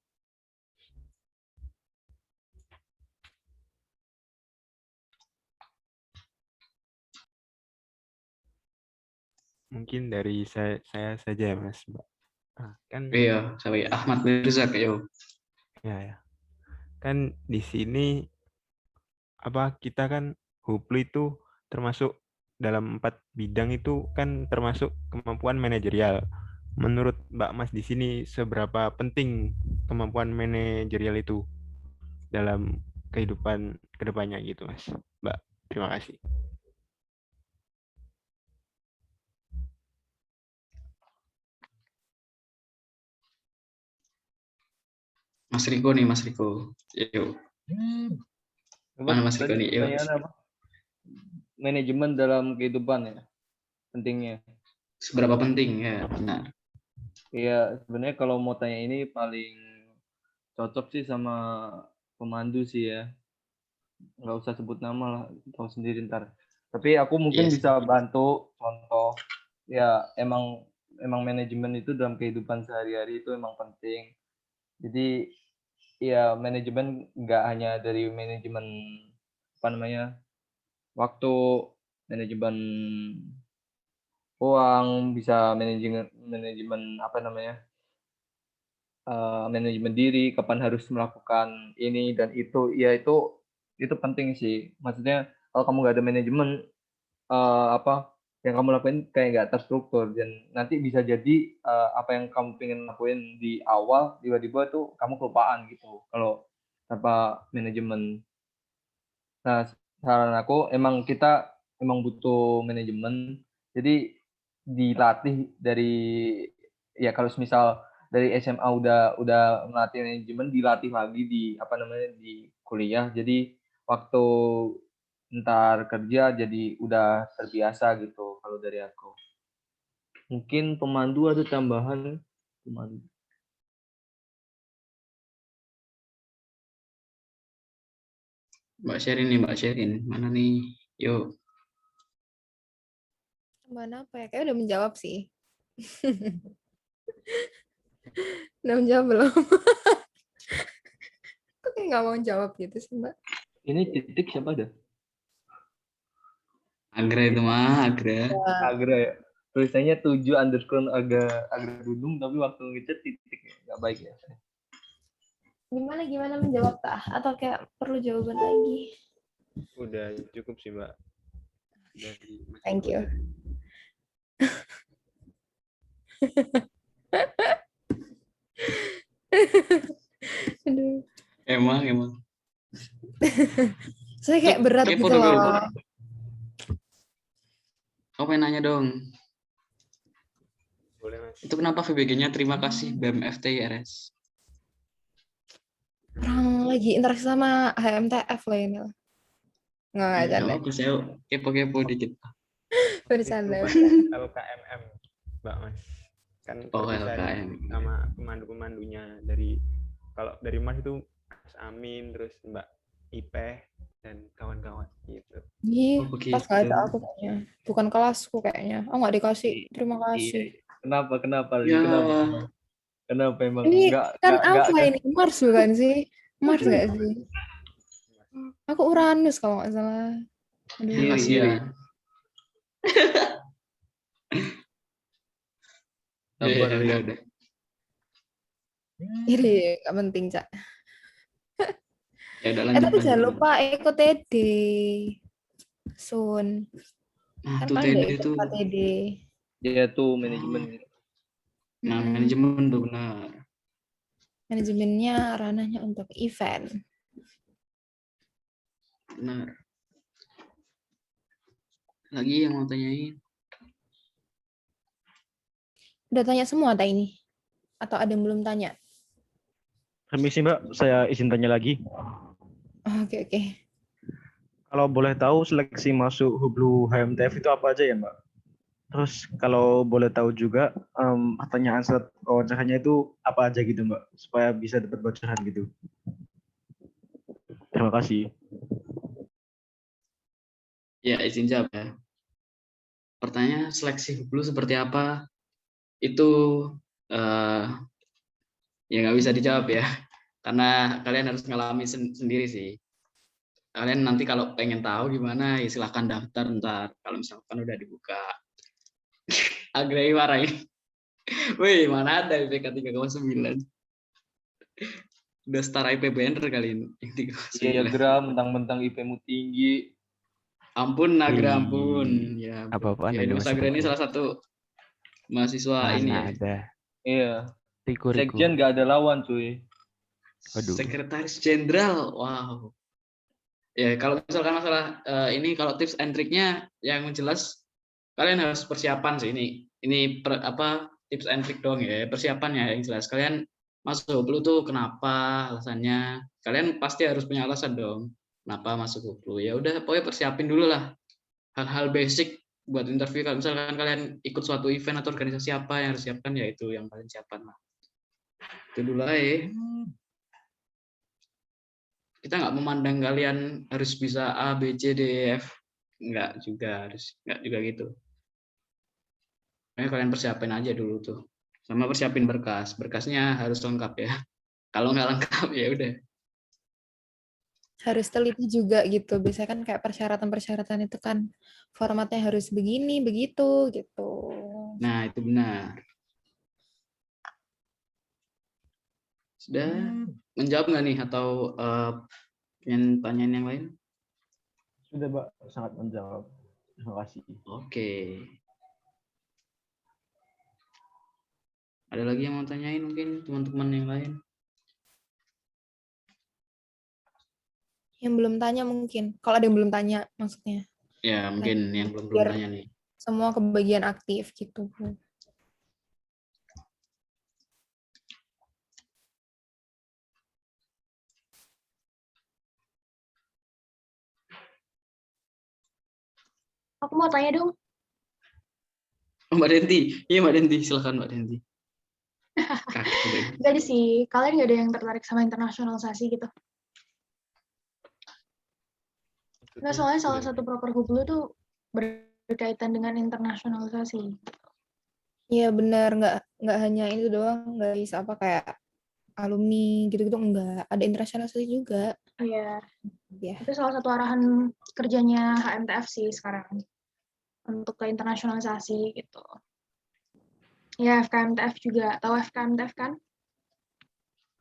Mungkin dari saya saja ya Mas. Kan Iya, sampai Ahmad Mirza yo. Ya. Kan di sini kita kan Hublu itu termasuk dalam 4 bidang itu kan termasuk kemampuan manajerial. Menurut Mbak Mas di sini seberapa penting kemampuan manajerial itu dalam kehidupan kedepannya gitu Mas? Mbak, terima kasih. Mas Riko nih, Mas Riko. Yuk. Mana Mas Riko nih? Yuk. Apa? Manajemen dalam kehidupan ya, pentingnya. Seberapa penting ya, benar. Iya, sebenarnya kalau mau tanya ini paling cocok sih sama pemandu sih ya. Nggak usah sebut nama lah, tahu sendiri ntar. Tapi aku mungkin bisa bantu contoh. Ya emang manajemen itu dalam kehidupan sehari-hari itu emang penting. Jadi ya manajemen nggak hanya dari manajemen waktu, manajemen uang, bisa manajemen manajemen diri, kapan harus melakukan ini dan itu. Ya itu penting sih. Maksudnya kalau kamu nggak ada manajemen, yang kamu lakuin kayak nggak terstruktur dan nanti bisa jadi apa yang kamu pengen lakuin di awal tiba-tiba tuh kamu kelupaan gitu kalau tanpa manajemen. Nah, saran aku kita emang butuh manajemen. Jadi dilatih dari ya kalau misal dari SMA udah melatih manajemen, dilatih lagi di di kuliah. Jadi waktu ntar kerja jadi udah terbiasa gitu kalau dari aku. Mungkin pemandu ada tambahan pemandu. Mbak Sherin nih, Mbak Sherin. Mana nih? Yuk. Mana apa ya? Kayak udah menjawab sih. Udah menjawab belum? Kok kayak nggak mau jawab gitu sih, Mbak? Ini titik siapa ada? Agra itu mah, Agra. Agra ya. Tulisannya 7_ agak dudung, tapi waktu ngechat titik nggak baik ya. Gimana menjawab tah? Atau kayak perlu jawaban lagi? Udah cukup sih, Mbak. Dari Mas Thank Ibu you. tadi. Aduh. Emang. Saya kayak berat Kepo gitu dulu. loh. Kau pengen nanya dong. Boleh, Mas. Itu kenapa VBG-nya terima kasih BEM FTIRS? Orang lagi interaksi sama HMTF lah ini. Nggak Ya canda. bagus, saya kepo-kepo dikit. Bercanda. LKMM, Mbak Mas. Kan Oh, terpisah LKM. sama pemandu-pemandunya. Kalau dari Mas itu Mas Amin, terus Mbak Ipeh, dan kawan-kawan gitu. Ih, Oh, pas nggak ada begitu. aku kayaknya. Bukan kelasku kayaknya. Oh, nggak dikasih. Terima kasih. Kenapa Li? Ya. Kenapa emang Ini nggak kan nggak apa ini? Mars bukan sih? Mars nggak sih? Aku Uranus kalau nggak salah. Aduh. Iri. Kasihan. Sabar, Li. Udah. Iri, nggak penting, Cak. Ya udah lanjut. Tapi jangan lanjut. lupa ikut TD. Sun. Nah, Kan tuh paling udah TD ikut itu. TD. Dia tuh manajemen. Nah, manajemen tuh benar. Manajemennya ranahnya untuk event. Benar. Lagi yang mau tanyain? Udah tanya semua tak ini? Atau ada yang belum tanya? Permisi Mbak, saya izin tanya lagi. Oke. Kalau boleh tahu seleksi masuk Hublu HMTF itu apa aja ya Mbak? Terus kalau boleh tahu juga pertanyaan saat wawancaranya itu apa aja gitu Mbak? Supaya bisa dapat bocoran gitu. Terima kasih. Ya, izin jawab ya. Pertanyaan seleksi Hublu seperti apa? Itu ya nggak bisa dijawab ya. Karena kalian harus ngalami sendiri sih. Kalian nanti kalau pengen tahu gimana, ya silahkan daftar ntar. Kalau misalkan udah dibuka. Agrai marah ini. Wih, mana ada IPK 3,9. Udah setara IPBN kali ini. Iya, Gra, mentang-mentang IP-mu tinggi. Ampun, Nagra, ampun. Ya, Apa-apaan ya, ada Mas Mas Agra ini Teguh. salah satu mahasiswa Mana ini ya. ada. Iya. Riku. Sekjen nggak ada lawan, cuy. Waduh. Sekretaris Jenderal. Wow. Ya, kalau misalkan masalah ini, kalau tips and triknya yang jelas kalian harus persiapan sih ini. Ini tips and trick dong ya, persiapannya yang jelas. Kalian masuk Hublu tuh kenapa alasannya? Kalian pasti harus punya alasan dong. Kenapa masuk Hublu? Ya udah, pokoknya persiapin dulu lah hal-hal basic buat interview. Kalau misalkan kalian ikut suatu event atau organisasi apa yang harus siapkan, ya itu yang kalian siapkan lah. Itu dulu aja. Kita nggak memandang kalian harus bisa A, B, C, D, E, F. Nggak juga gitu. Makanya kalian persiapin aja dulu tuh. Sama persiapin berkas. Berkasnya harus lengkap ya. Kalau nggak lengkap ya udah. Harus teliti juga gitu. Biasanya kan kayak persyaratan-persyaratan itu kan formatnya harus begini, begitu gitu. Nah, itu benar. Sudah menjawab nggak nih atau pertanyaan yang lain? Sudah, Mbak, sangat menjawab. Terima kasih. Oke. Ada lagi yang mau tanyain mungkin teman-teman yang lain? Yang belum tanya mungkin. Kalau ada yang belum tanya maksudnya. Ya, mungkin yang belum Biar tanya nih. semua kebagian aktif gitu. Aku mau tanya dong. Oh, Mbak Denti. Iya, Mbak Denti. Silakan, Mbak Denti. Jadi sih, kalian nggak ada yang tertarik sama internasionalisasi gitu? Nggak, soalnya salah satu proper Hublu tuh berkaitan dengan internasionalisasi. Iya benar, nggak hanya itu doang, nggak bisa apa kayak alumni gitu-gitu, enggak. Ada internasionalisasi juga. Iya. Ya. Itu salah satu arahan kerjanya HMTF sih sekarang untuk ke internasionalisasi gitu. Ya, FKMTF juga. Tahu FKMTF kan?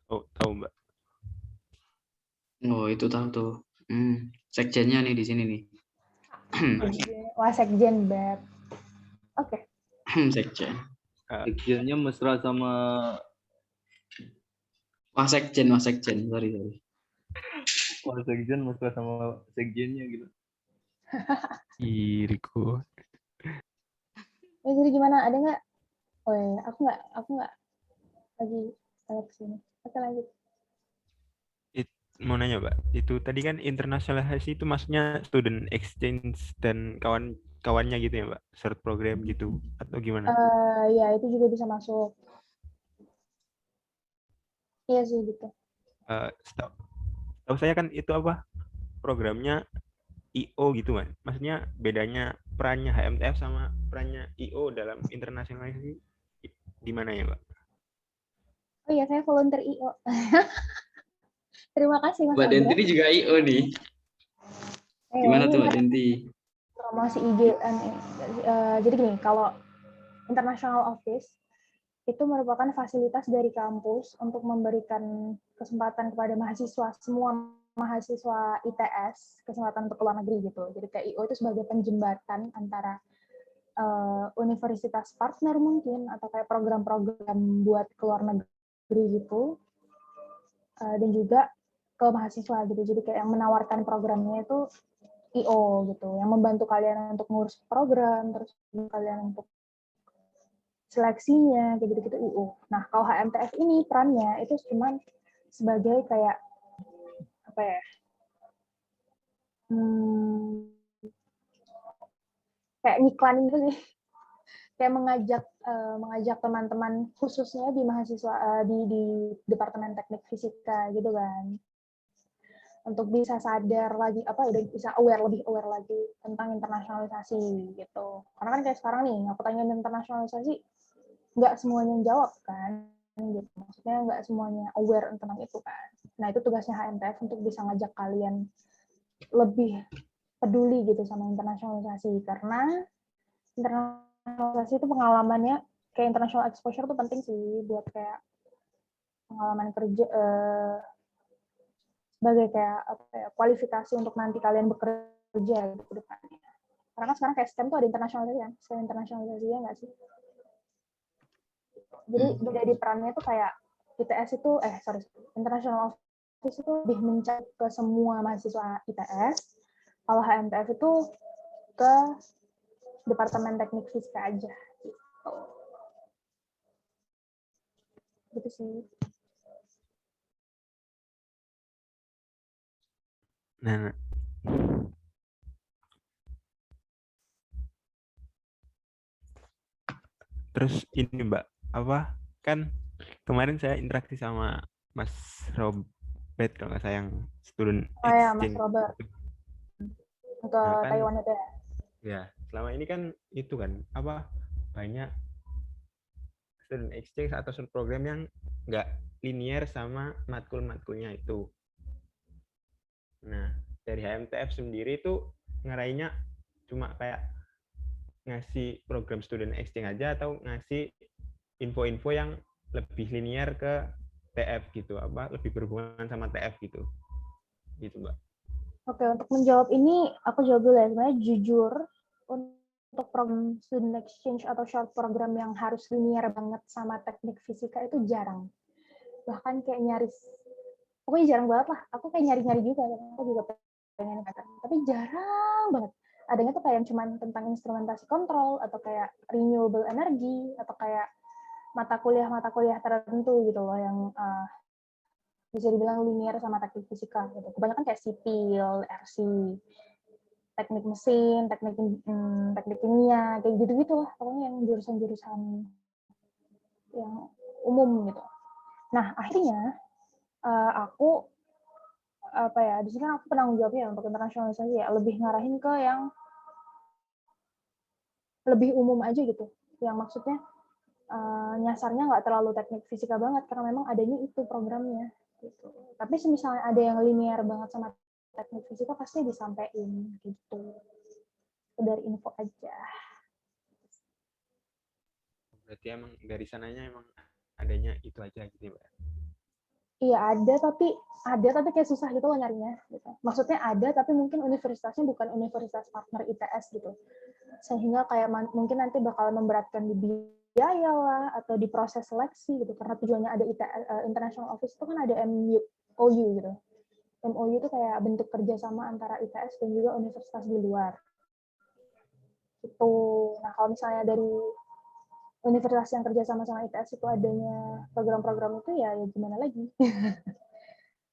Oh, tahu Mbak. Oh, itu tahu tuh. Sekjennya nih di sini nih. Wah, sekjen, Beb. Oke. Sekjen. Sekjennya mesra sama Wasekjen. Sorry. sekjen mesra sama sekjennya gitu. Iriku. Jadi gimana? Ada nggak? Oh ya, aku nggak lagi sini. Oke, lanjut. Mau nanya Mbak, itu tadi kan internasionalisasi itu maksudnya student exchange dan kawan-kawannya gitu ya Mbak, short program gitu atau gimana? Ya itu juga bisa masuk. Iya sih gitu. Tahu saya kan itu apa programnya IO gitu kan, maksudnya bedanya perannya HMTF sama perannya IO dalam internasionalisasi di mana ya Mbak? Oh iya, saya volunteer IO. Terima kasih Mas Mbak Andra. Denti juga IO nih. Gimana tuh Mbak Denti? Promosi IG. Jadi gini, kalau International Office itu merupakan fasilitas dari kampus untuk memberikan kesempatan kepada semua mahasiswa ITS, kesempatan untuk keluar negeri gitu. Jadi kayak IO itu sebagai penjembatan antara universitas partner mungkin, atau kayak program-program buat keluar negeri gitu, dan juga ke mahasiswa gitu. Jadi kayak yang menawarkan programnya itu IO gitu, yang membantu kalian untuk ngurus program, terus kalian untuk seleksinya, kayak gitu-gitu IO. Nah, kalau HMTF ini perannya itu cuma sebagai kayak apa ya? Kayak ngiklanin gitu sih. Kayak mengajak teman-teman khususnya di mahasiswa di Departemen Teknik Fisika gitu kan. Untuk bisa sadar lagi udah bisa lebih aware lagi tentang internasionalisasi gitu. Karena kan kayak sekarang nih, aku tanya internasionalisasi, nggak semuanya yang jawab kan, gitu. Maksudnya nggak semuanya aware tentang itu kan. Nah itu tugasnya HMTF untuk bisa ngajak kalian lebih peduli gitu sama internasionalisasi, karena internasionalisasi itu pengalamannya kayak international exposure tuh penting sih buat kayak pengalaman kerja sebagai kayak kualifikasi untuk nanti kalian bekerja gitu ke depannya. Karena kan sekarang kayak STEM tuh ada internasionalisasi kan, STEM internasionalisasinya nggak sih? Jadi beda di perannya tuh kayak ITS itu International Office itu lebih mencakup ke semua mahasiswa ITS. Kalau HMTF itu ke Departemen Teknik Fisika aja gitu. Gitu sih. Nah, terus ini Mbak, kan kemarin saya interaksi sama Mas Robert kalau nggak sayang student Mas exchange. Robert ke Nah, kan, Taiwan itu ya. Ya, selama ini kan itu kan banyak student exchange atau student program yang nggak linear sama matkul-matkulnya itu. Nah, dari HMTF sendiri itu ngarahinnya cuma kayak ngasih program student exchange aja atau ngasih info-info yang lebih linear ke TF gitu, lebih berhubungan sama TF gitu. Gitu, Mbak. Oke, untuk menjawab ini aku jawab dulu ya. Sebenarnya jujur untuk program student exchange atau short program yang harus linear banget sama teknik fisika itu jarang. Bahkan kayak nyaris, pokoknya jarang banget lah. Aku kayak nyari-nyari juga, aku juga pengen kata, tapi jarang banget. Adanya tuh kayak yang cuman tentang instrumentasi kontrol atau kayak renewable energy atau kayak mata kuliah tertentu gitu loh yang bisa dibilang linear sama teknik fisika gitu. Kebanyakan kayak sipil, RC, teknik mesin, teknik kimia, kayak gitu-gitu lah. Pokoknya yang jurusan-jurusan yang umum gitu. Nah, akhirnya aku apa ya, di sini kan aku penanggung jawabnya untuk internasionalisasi ya, lebih ngarahin ke yang lebih umum aja gitu, yang maksudnya nyasarnya nggak terlalu teknik fisika banget karena memang adanya itu programnya gitu. Tapi misalnya ada yang linear banget sama teknik fisika pasti disampaikan gitu. Dari info aja. Berarti emang dari sananya emang adanya itu aja gitu ya, Mbak? Iya ada tapi kayak susah gitu loh nyarinya. Gitu. Maksudnya ada tapi mungkin universitasnya bukan universitas partner ITS gitu. Sehingga kayak mungkin nanti bakal memberatkan di biaya lah atau di proses seleksi gitu karena tujuannya ada International Office itu kan ada MOU gitu. MOU itu kayak bentuk kerjasama antara ITS dan juga universitas di luar. Gitu. Nah kalau misalnya dari universitas yang kerjasama sama ITS itu adanya program-program itu ya gimana lagi.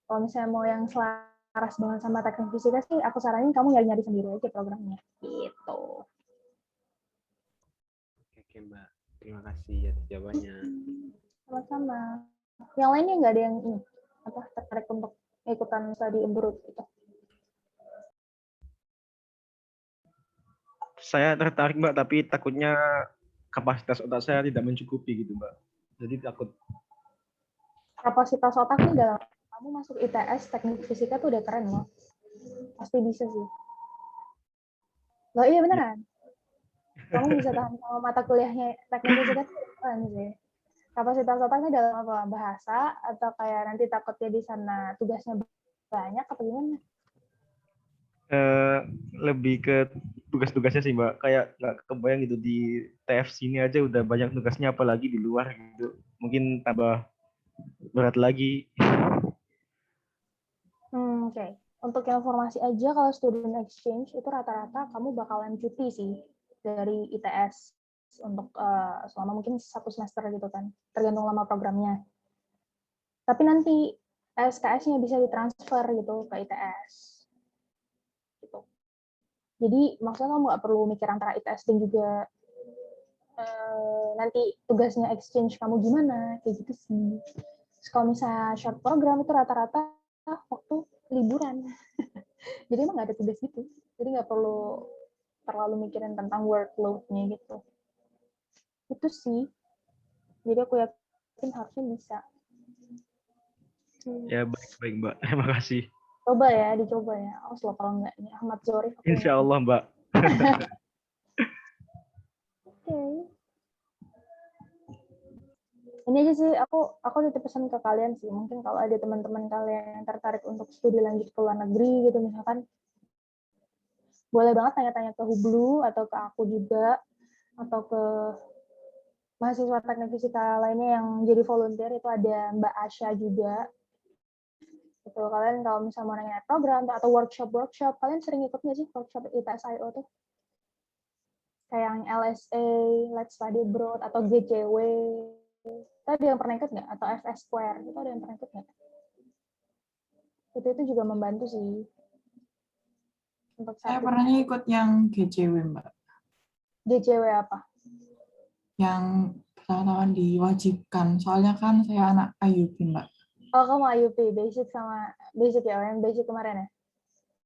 Kalau misalnya mau yang selaras banget sama teknik fisika sih, aku saranin kamu nyari-nyari sendiri aja programnya. Gitu. Oke, Mbak. Terima kasih atas jawabannya. Sama-sama. Yang lainnya nggak ada yang ini tertarik untuk ikutan study abroad gitu? Saya tertarik Mbak, tapi takutnya kapasitas otak saya tidak mencukupi gitu Mbak. Jadi takut. Kapasitas otak nih dalam kamu masuk ITS teknik fisika tuh udah keren loh. Pasti bisa sih. Loh iya beneran. Kamu bisa tahan sama mata kuliahnya teknik fisika tuh keren sih. Kapasitas otaknya dalam apa? Bahasa atau kayak nanti takutnya di sana tugasnya banyak apa gimana? Lebih ke tugas-tugasnya sih Mbak. Kayak nggak kebayang gitu di TF sini aja udah banyak tugasnya apalagi di luar gitu. Mungkin tambah berat lagi. Oke. Untuk informasi aja kalau student exchange itu rata-rata kamu bakalan cuti sih dari ITS untuk selama mungkin 1 semester gitu kan, tergantung lama programnya. Tapi nanti SKS-nya bisa ditransfer gitu ke ITS. Gitu. Jadi maksudnya kamu nggak perlu mikir antara ITS dan juga nanti tugasnya exchange kamu gimana, kayak gitu sih. Terus kalau misalnya short program itu rata-rata waktu liburan. Jadi emang nggak ada tugas gitu. Jadi nggak perlu terlalu mikirin tentang workload-nya gitu. Itu sih. Jadi aku yakin harusnya bisa. Ya baik-baik Mbak. Terima kasih. Coba ya, dicoba ya. Awas loh kalau nggak ini Ahmad Zorif. Insya Allah Mbak. Oke. Ini aja sih aku titip pesan ke kalian sih. Mungkin kalau ada teman-teman kalian yang tertarik untuk studi lanjut ke luar negeri gitu misalkan, boleh banget tanya-tanya ke Hublu atau ke aku juga atau ke mahasiswa teknik fisika lainnya yang jadi volunteer itu ada Mbak Asya juga. Gitu. Kalian kalau misalnya mau nanya program atau workshop, kalian sering ikut nggak sih workshop ITS.io tuh? Kayak yang LSA, Let's Study Abroad, atau GCW. Itu ada yang pernah ikut nggak? Atau FS Square, itu ada yang pernah ikut nggak? Itu juga membantu sih. Untuk Saya pernah ikut yang GCW, Mbak. GCW apa? Yang pertama-tama diwajibkan, soalnya kan saya anak IUP, Mbak. Oh, kamu IUP, basic ya, yang basic kemarin ya?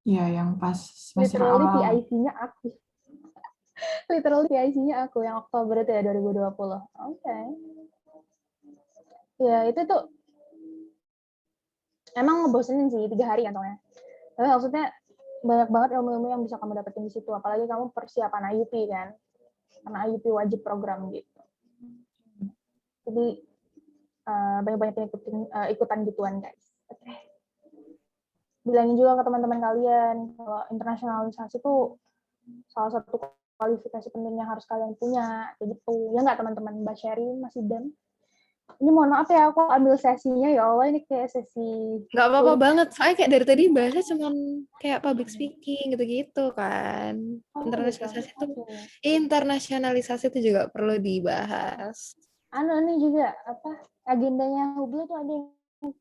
Iya, yang pas semester Literally awal. PIC-nya aku. Literally PIC-nya aku, yang Oktober itu ya, 2020. Oke. Ya, itu tuh emang ngebosenin sih, 3 hari kan soalnya. Tapi maksudnya banyak banget ilmu-ilmu yang bisa kamu dapetin di situ, apalagi kamu persiapan IUP kan. Karena IUP wajib program gitu. Jadi banyak-banyak ikutan gituan guys. Oke. Bilangin juga ke teman-teman kalian kalau internasionalisasi itu salah satu kualifikasi penting yang harus kalian punya, kayak gitu. Ya nggak teman-teman? Mbak Sherry, Mas Idam. Ini mohon maaf ya, aku ambil sesinya ya Allah, ini kayak sesi. Nggak apa-apa banget, soalnya kayak dari tadi bahasnya cuman kayak public speaking gitu-gitu kan. Internasionalisasi itu juga perlu dibahas. Ini juga agendanya Hublu tuh ada yang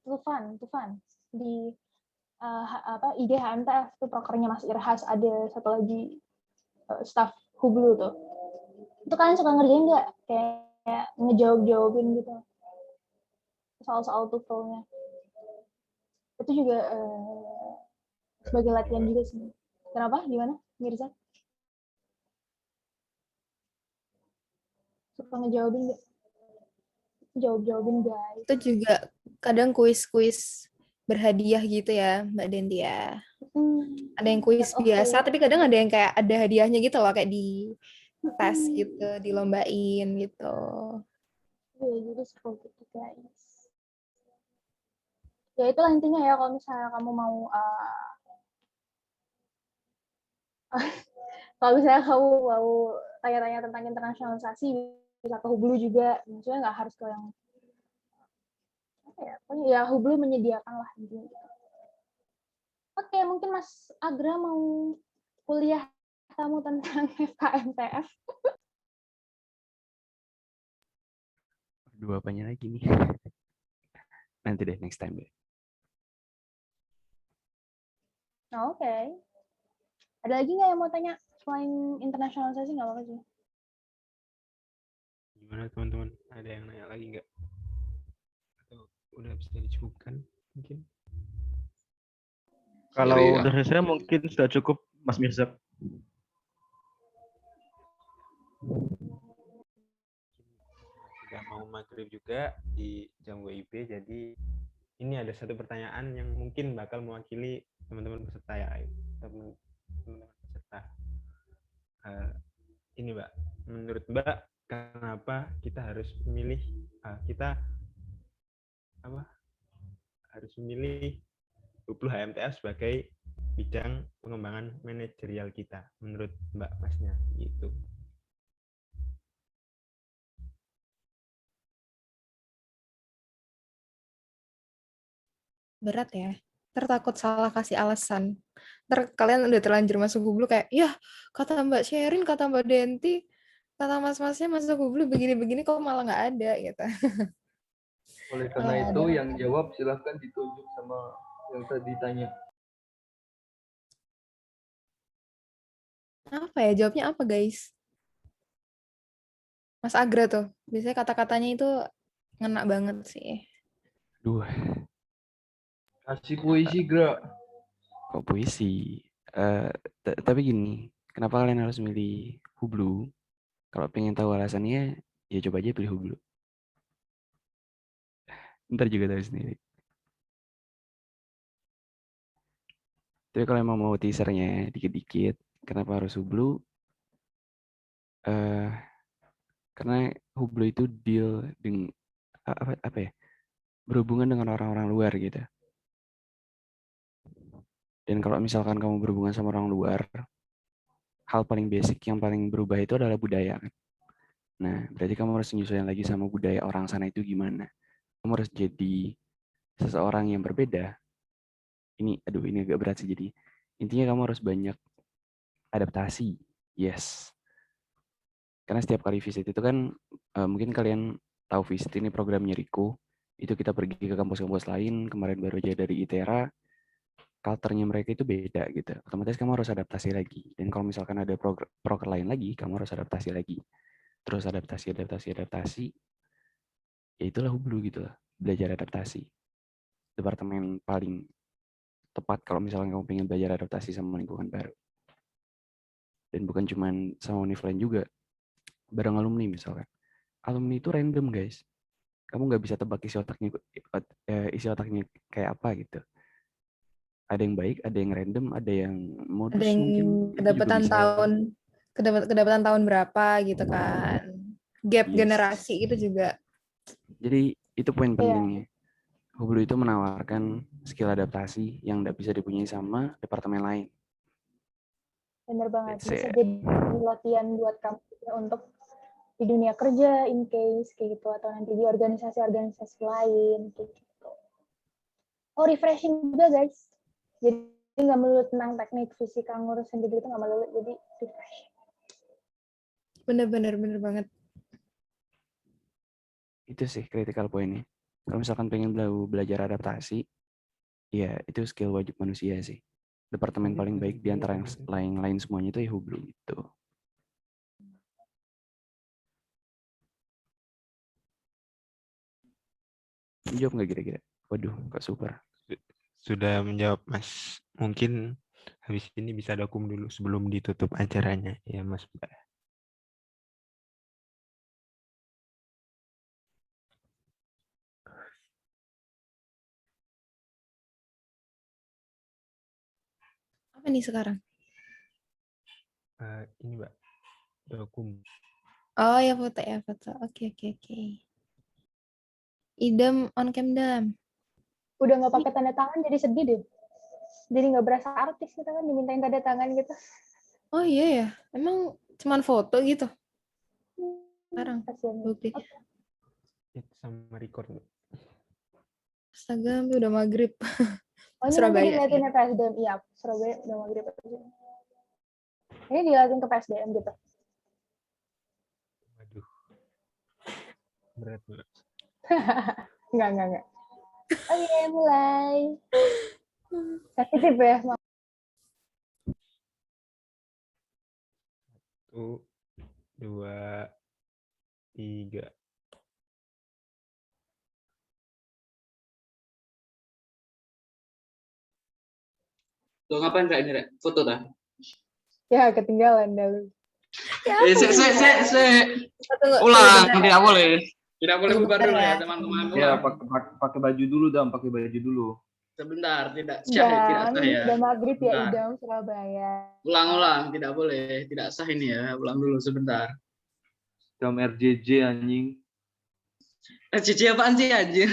Tufan di IG HMTF itu prokernya Mas Irhas, ada satu lagi staff Hublu tuh. Itu kalian suka ngerjain nggak? Kayak ngejawab-jawabin gitu soal-soal TOEFL-nya. Itu juga sebagai latihan juga sih. Kenapa? Gimana, Mirza? Suka ngejawabin nggak? Jawabin guys. Itu juga kadang kuis-kuis berhadiah gitu ya, Mbak Denti ya. Ada yang kuis biasa, tapi kadang ada yang kayak ada hadiahnya gitu loh, kayak di tes gitu, dilombain gitu. Iya, jadi seperti itu guys. Ya itulah intinya ya, kalau misalnya kamu mau kalau misalnya kamu mau tanya-tanya tentang internasionalisasi, bisa ke Hublu juga. Maksudnya nggak harus ke yang apa ya, pokoknya ya Hublu menyediakan lah intinya. Oke, mungkin Mas Agra mau kuliah kamu tentang FKMTF. Dua apanya lagi nih? Nanti deh, next time deh. Oke. Ada lagi nggak yang mau tanya selain internasionalisasi? Nggak apa-apa sih. Gimana teman-teman? Ada yang nanya lagi nggak? Atau udah bisa dicukupkan mungkin? Kalau Dari dari saya mungkin sudah cukup, Mas Mirza. Sudah mau maghrib juga di jam WIB, jadi ini ada satu pertanyaan yang mungkin bakal mewakili teman-teman peserta ya, teman-teman peserta. Ini Mbak, menurut Mbak kenapa kita harus memilih harus memilih Hublu HMTF sebagai bidang pengembangan manajerial kita, menurut Mbak Masnya gitu. Berat ya. Tertakut salah kasih alasan. Ntar kalian udah terlanjur masuk Hublu kayak, ya kata Mbak Sherin, kata Mbak Denti, kata mas-masnya masuk Hublu begini-begini kok malah nggak ada gitu. Oleh karena itu yang jawab silahkan ditunjuk sama yang tadi ditanya. Apa ya, jawabnya apa guys? Mas Agra tuh, biasanya kata-katanya itu ngena banget sih. Duh. Kasih puisi, Gra. Kok puisi? Tapi gini, kenapa kalian harus milih Hublu? Kalau pengen tahu alasannya, ya coba aja pilih Hublu. Ntar juga tahu sendiri. Tapi kalau emang mau teasernya dikit-dikit, kenapa harus Hublu? Karena Hublu itu deal dengan apa ya? Berhubungan dengan orang-orang luar gitu. Dan kalau misalkan kamu berhubungan sama orang luar, hal paling basic yang paling berubah itu adalah budaya kan. Nah, berarti kamu harus menyesuaikan lagi sama budaya orang sana itu gimana. Kamu harus jadi seseorang yang berbeda. Ini agak berat sih jadi. Intinya kamu harus banyak adaptasi. Yes. Karena setiap kali visit itu kan, mungkin kalian tahu visit ini programnya Riko. Itu kita pergi ke kampus-kampus lain. Kemarin baru aja dari ITERA. Culture-nya mereka itu beda gitu. Otomatis kamu harus adaptasi lagi. Dan kalau misalkan ada proker lain lagi, kamu harus adaptasi lagi. Terus adaptasi. Ya itulah Hublu gitu lah. Belajar adaptasi. Departemen paling tepat kalau misalkan kamu pengen belajar adaptasi sama lingkungan baru. Dan bukan cuma sama univ lain juga. Bareng alumni misalkan. Alumni itu random guys. Kamu nggak bisa tebak isi otaknya kayak apa gitu. Ada yang baik, ada yang random, ada yang modus ada yang mungkin. kedapatan tahun berapa gitu kan. Gap Yes. generasi itu juga. Jadi itu poin pentingnya. Hublu itu menawarkan skill adaptasi yang tidak bisa dipunyai sama departemen lain. Bener banget. Bisa jadi latihan buat kamu untuk di dunia kerja, in case kayak gitu, atau nanti di organisasi-organisasi lain kayak gitu. Oh, refreshing juga guys. Jadi nggak melulu tentang teknik fisika ngurusin gitu nggak melulu, jadi refreshing. Bener banget. Itu sih critical point-nya. Kalau misalkan pengen belajar adaptasi, ya itu skill wajib manusia sih. Departemen paling baik di antara yang lain semuanya itu ya Hublu gitu. Jawab nggak kira-kira? Waduh, kok super. sudah menjawab, Mas. Mungkin habis ini bisa dokum dulu sebelum ditutup acaranya, ya Mas Mbak. Apa nih sekarang? Ini Mbak, dokum. Oh ya foto ya foto. Oke. Idam on cam Dam. Udah nggak pakai tanda tangan jadi sedih deh. Jadi nggak berasa artis kita kan dimintain tanda tangan gitu. Oh iya ya, emang cuman foto gitu. Sekarang bukti. Itu sama record, Mbak. Astaga, udah maghrib. Oh ini nanti Surabaya. dilihatin ke PSDM. Iya, Surabaya udah maghrib. Ini dilihatin ke PSDM gitu. Waduh. Berat, Mbak. Enggak. Oke, mulai. Kasih tip ya. 1, 2, 3. Lo ngapain Rek ini Rek? Foto dah. Ya, ketinggalan dah lu. Ulang, tidak boleh. Tidak boleh bubar dulu ya, teman-teman. Ya, pakai baju dulu, Dam. Pakai baju dulu. Sebentar, tidak sah ya. Udah maghrib ya, Idam, Surabaya. Ulang, tidak boleh. Tidak sah ini ya. Ulang dulu sebentar. Dam RJJ anjing. RJJ apaan sih anjir?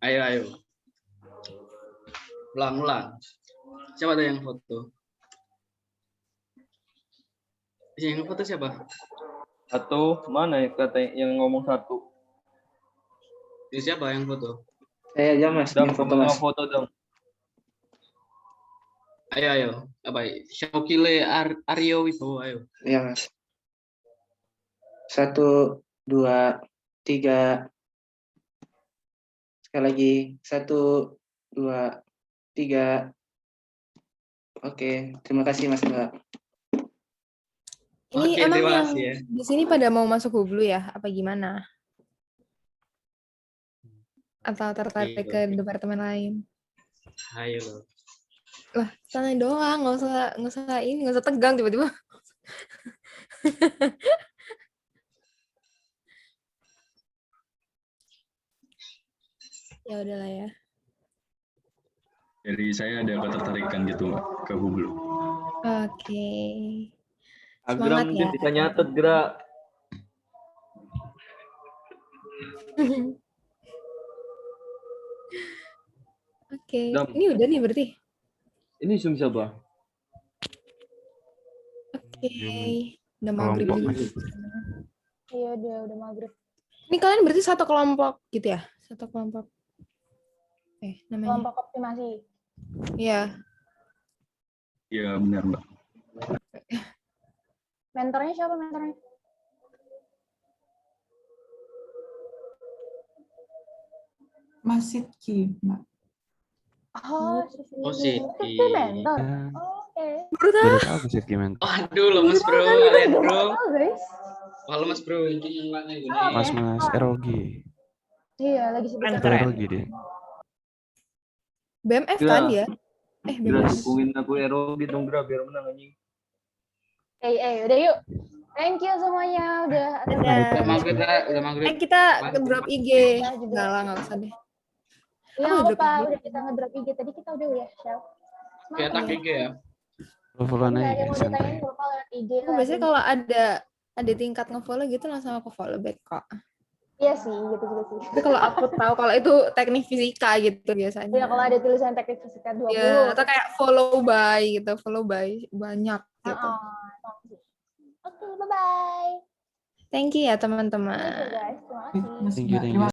Ayo. Ulang. Siapa tuh yang foto? Yang foto siapa? Satu, mana ya kata yang ngomong satu? Ini siapa yang foto? Saya aja Mas, Dam, yang foto Mas. foto Dam. Ayo. Apa? Syaukile Aryo Wibowo, ayo. Iya Mas. 1, 2, 3. Sekali lagi. 1, 2, 3. Oke, terima kasih Mas Mbak. Ini Oke, emang terima yang kasih ya. di sini pada mau masuk Hublu ya? Apa gimana? Atau tertarik ke departemen lain? Ayo. Lah, sana doang, nggak usah tegang tiba-tiba. Ya udahlah ya. Dari saya ada ketertarikan gitu Mbak, ke Hublu. Oke. Agra Semangat mungkin ya. bisa nyatet, Gra. Oke. Dam. Ini udah nih berarti. Ini Zoom siapa? Oke. Udah maghrib Kelompok, juga. Mas. Iya, udah maghrib. Ini kalian berarti satu kelompok gitu ya? Satu kelompok. Namanya. Kelompok optimasi. Iya. Iya benar Mbak. Mentornya siapa mentornya? Mas Sidki, Mbak. Oh, Sidki. Sidki mentor. Oke. Baru tahu sih gimana. Aduh, lemes bro, kalian bro. Guys. Wah, lemes bro, ini Mas ROG. Iya, lagi sibuk. ROG deh. BMF Gra. kan dia? Gra, BMF. dukungin aku ROG dong, Gra, biar menang anjing. Udah yuk. Thank you semuanya udah Udah maghrib. Kita ngedrop IG. Enggak lah, enggak usah deh. Ya, Apa apa udah kita ngedrop IG tadi kita udah share. Kayak tak IG ya. Follow-followan Ada aja yang mau santai. ditanyain lupa lewat IG. Aku biasanya kalau ada tingkat nge-follow gitu langsung aku follow back kok. Iya sih, gitu juga sih. Tapi kalau aku tahu kalau itu teknik fisika gitu biasanya. Ya kalau ada tulisan teknik fisika 20. Ya, atau kayak follow by banyak gitu. Oke, bye-bye. Thank you ya teman-teman. Thank you guys. Terima kasih. Mas Thank you. Mbak. Terima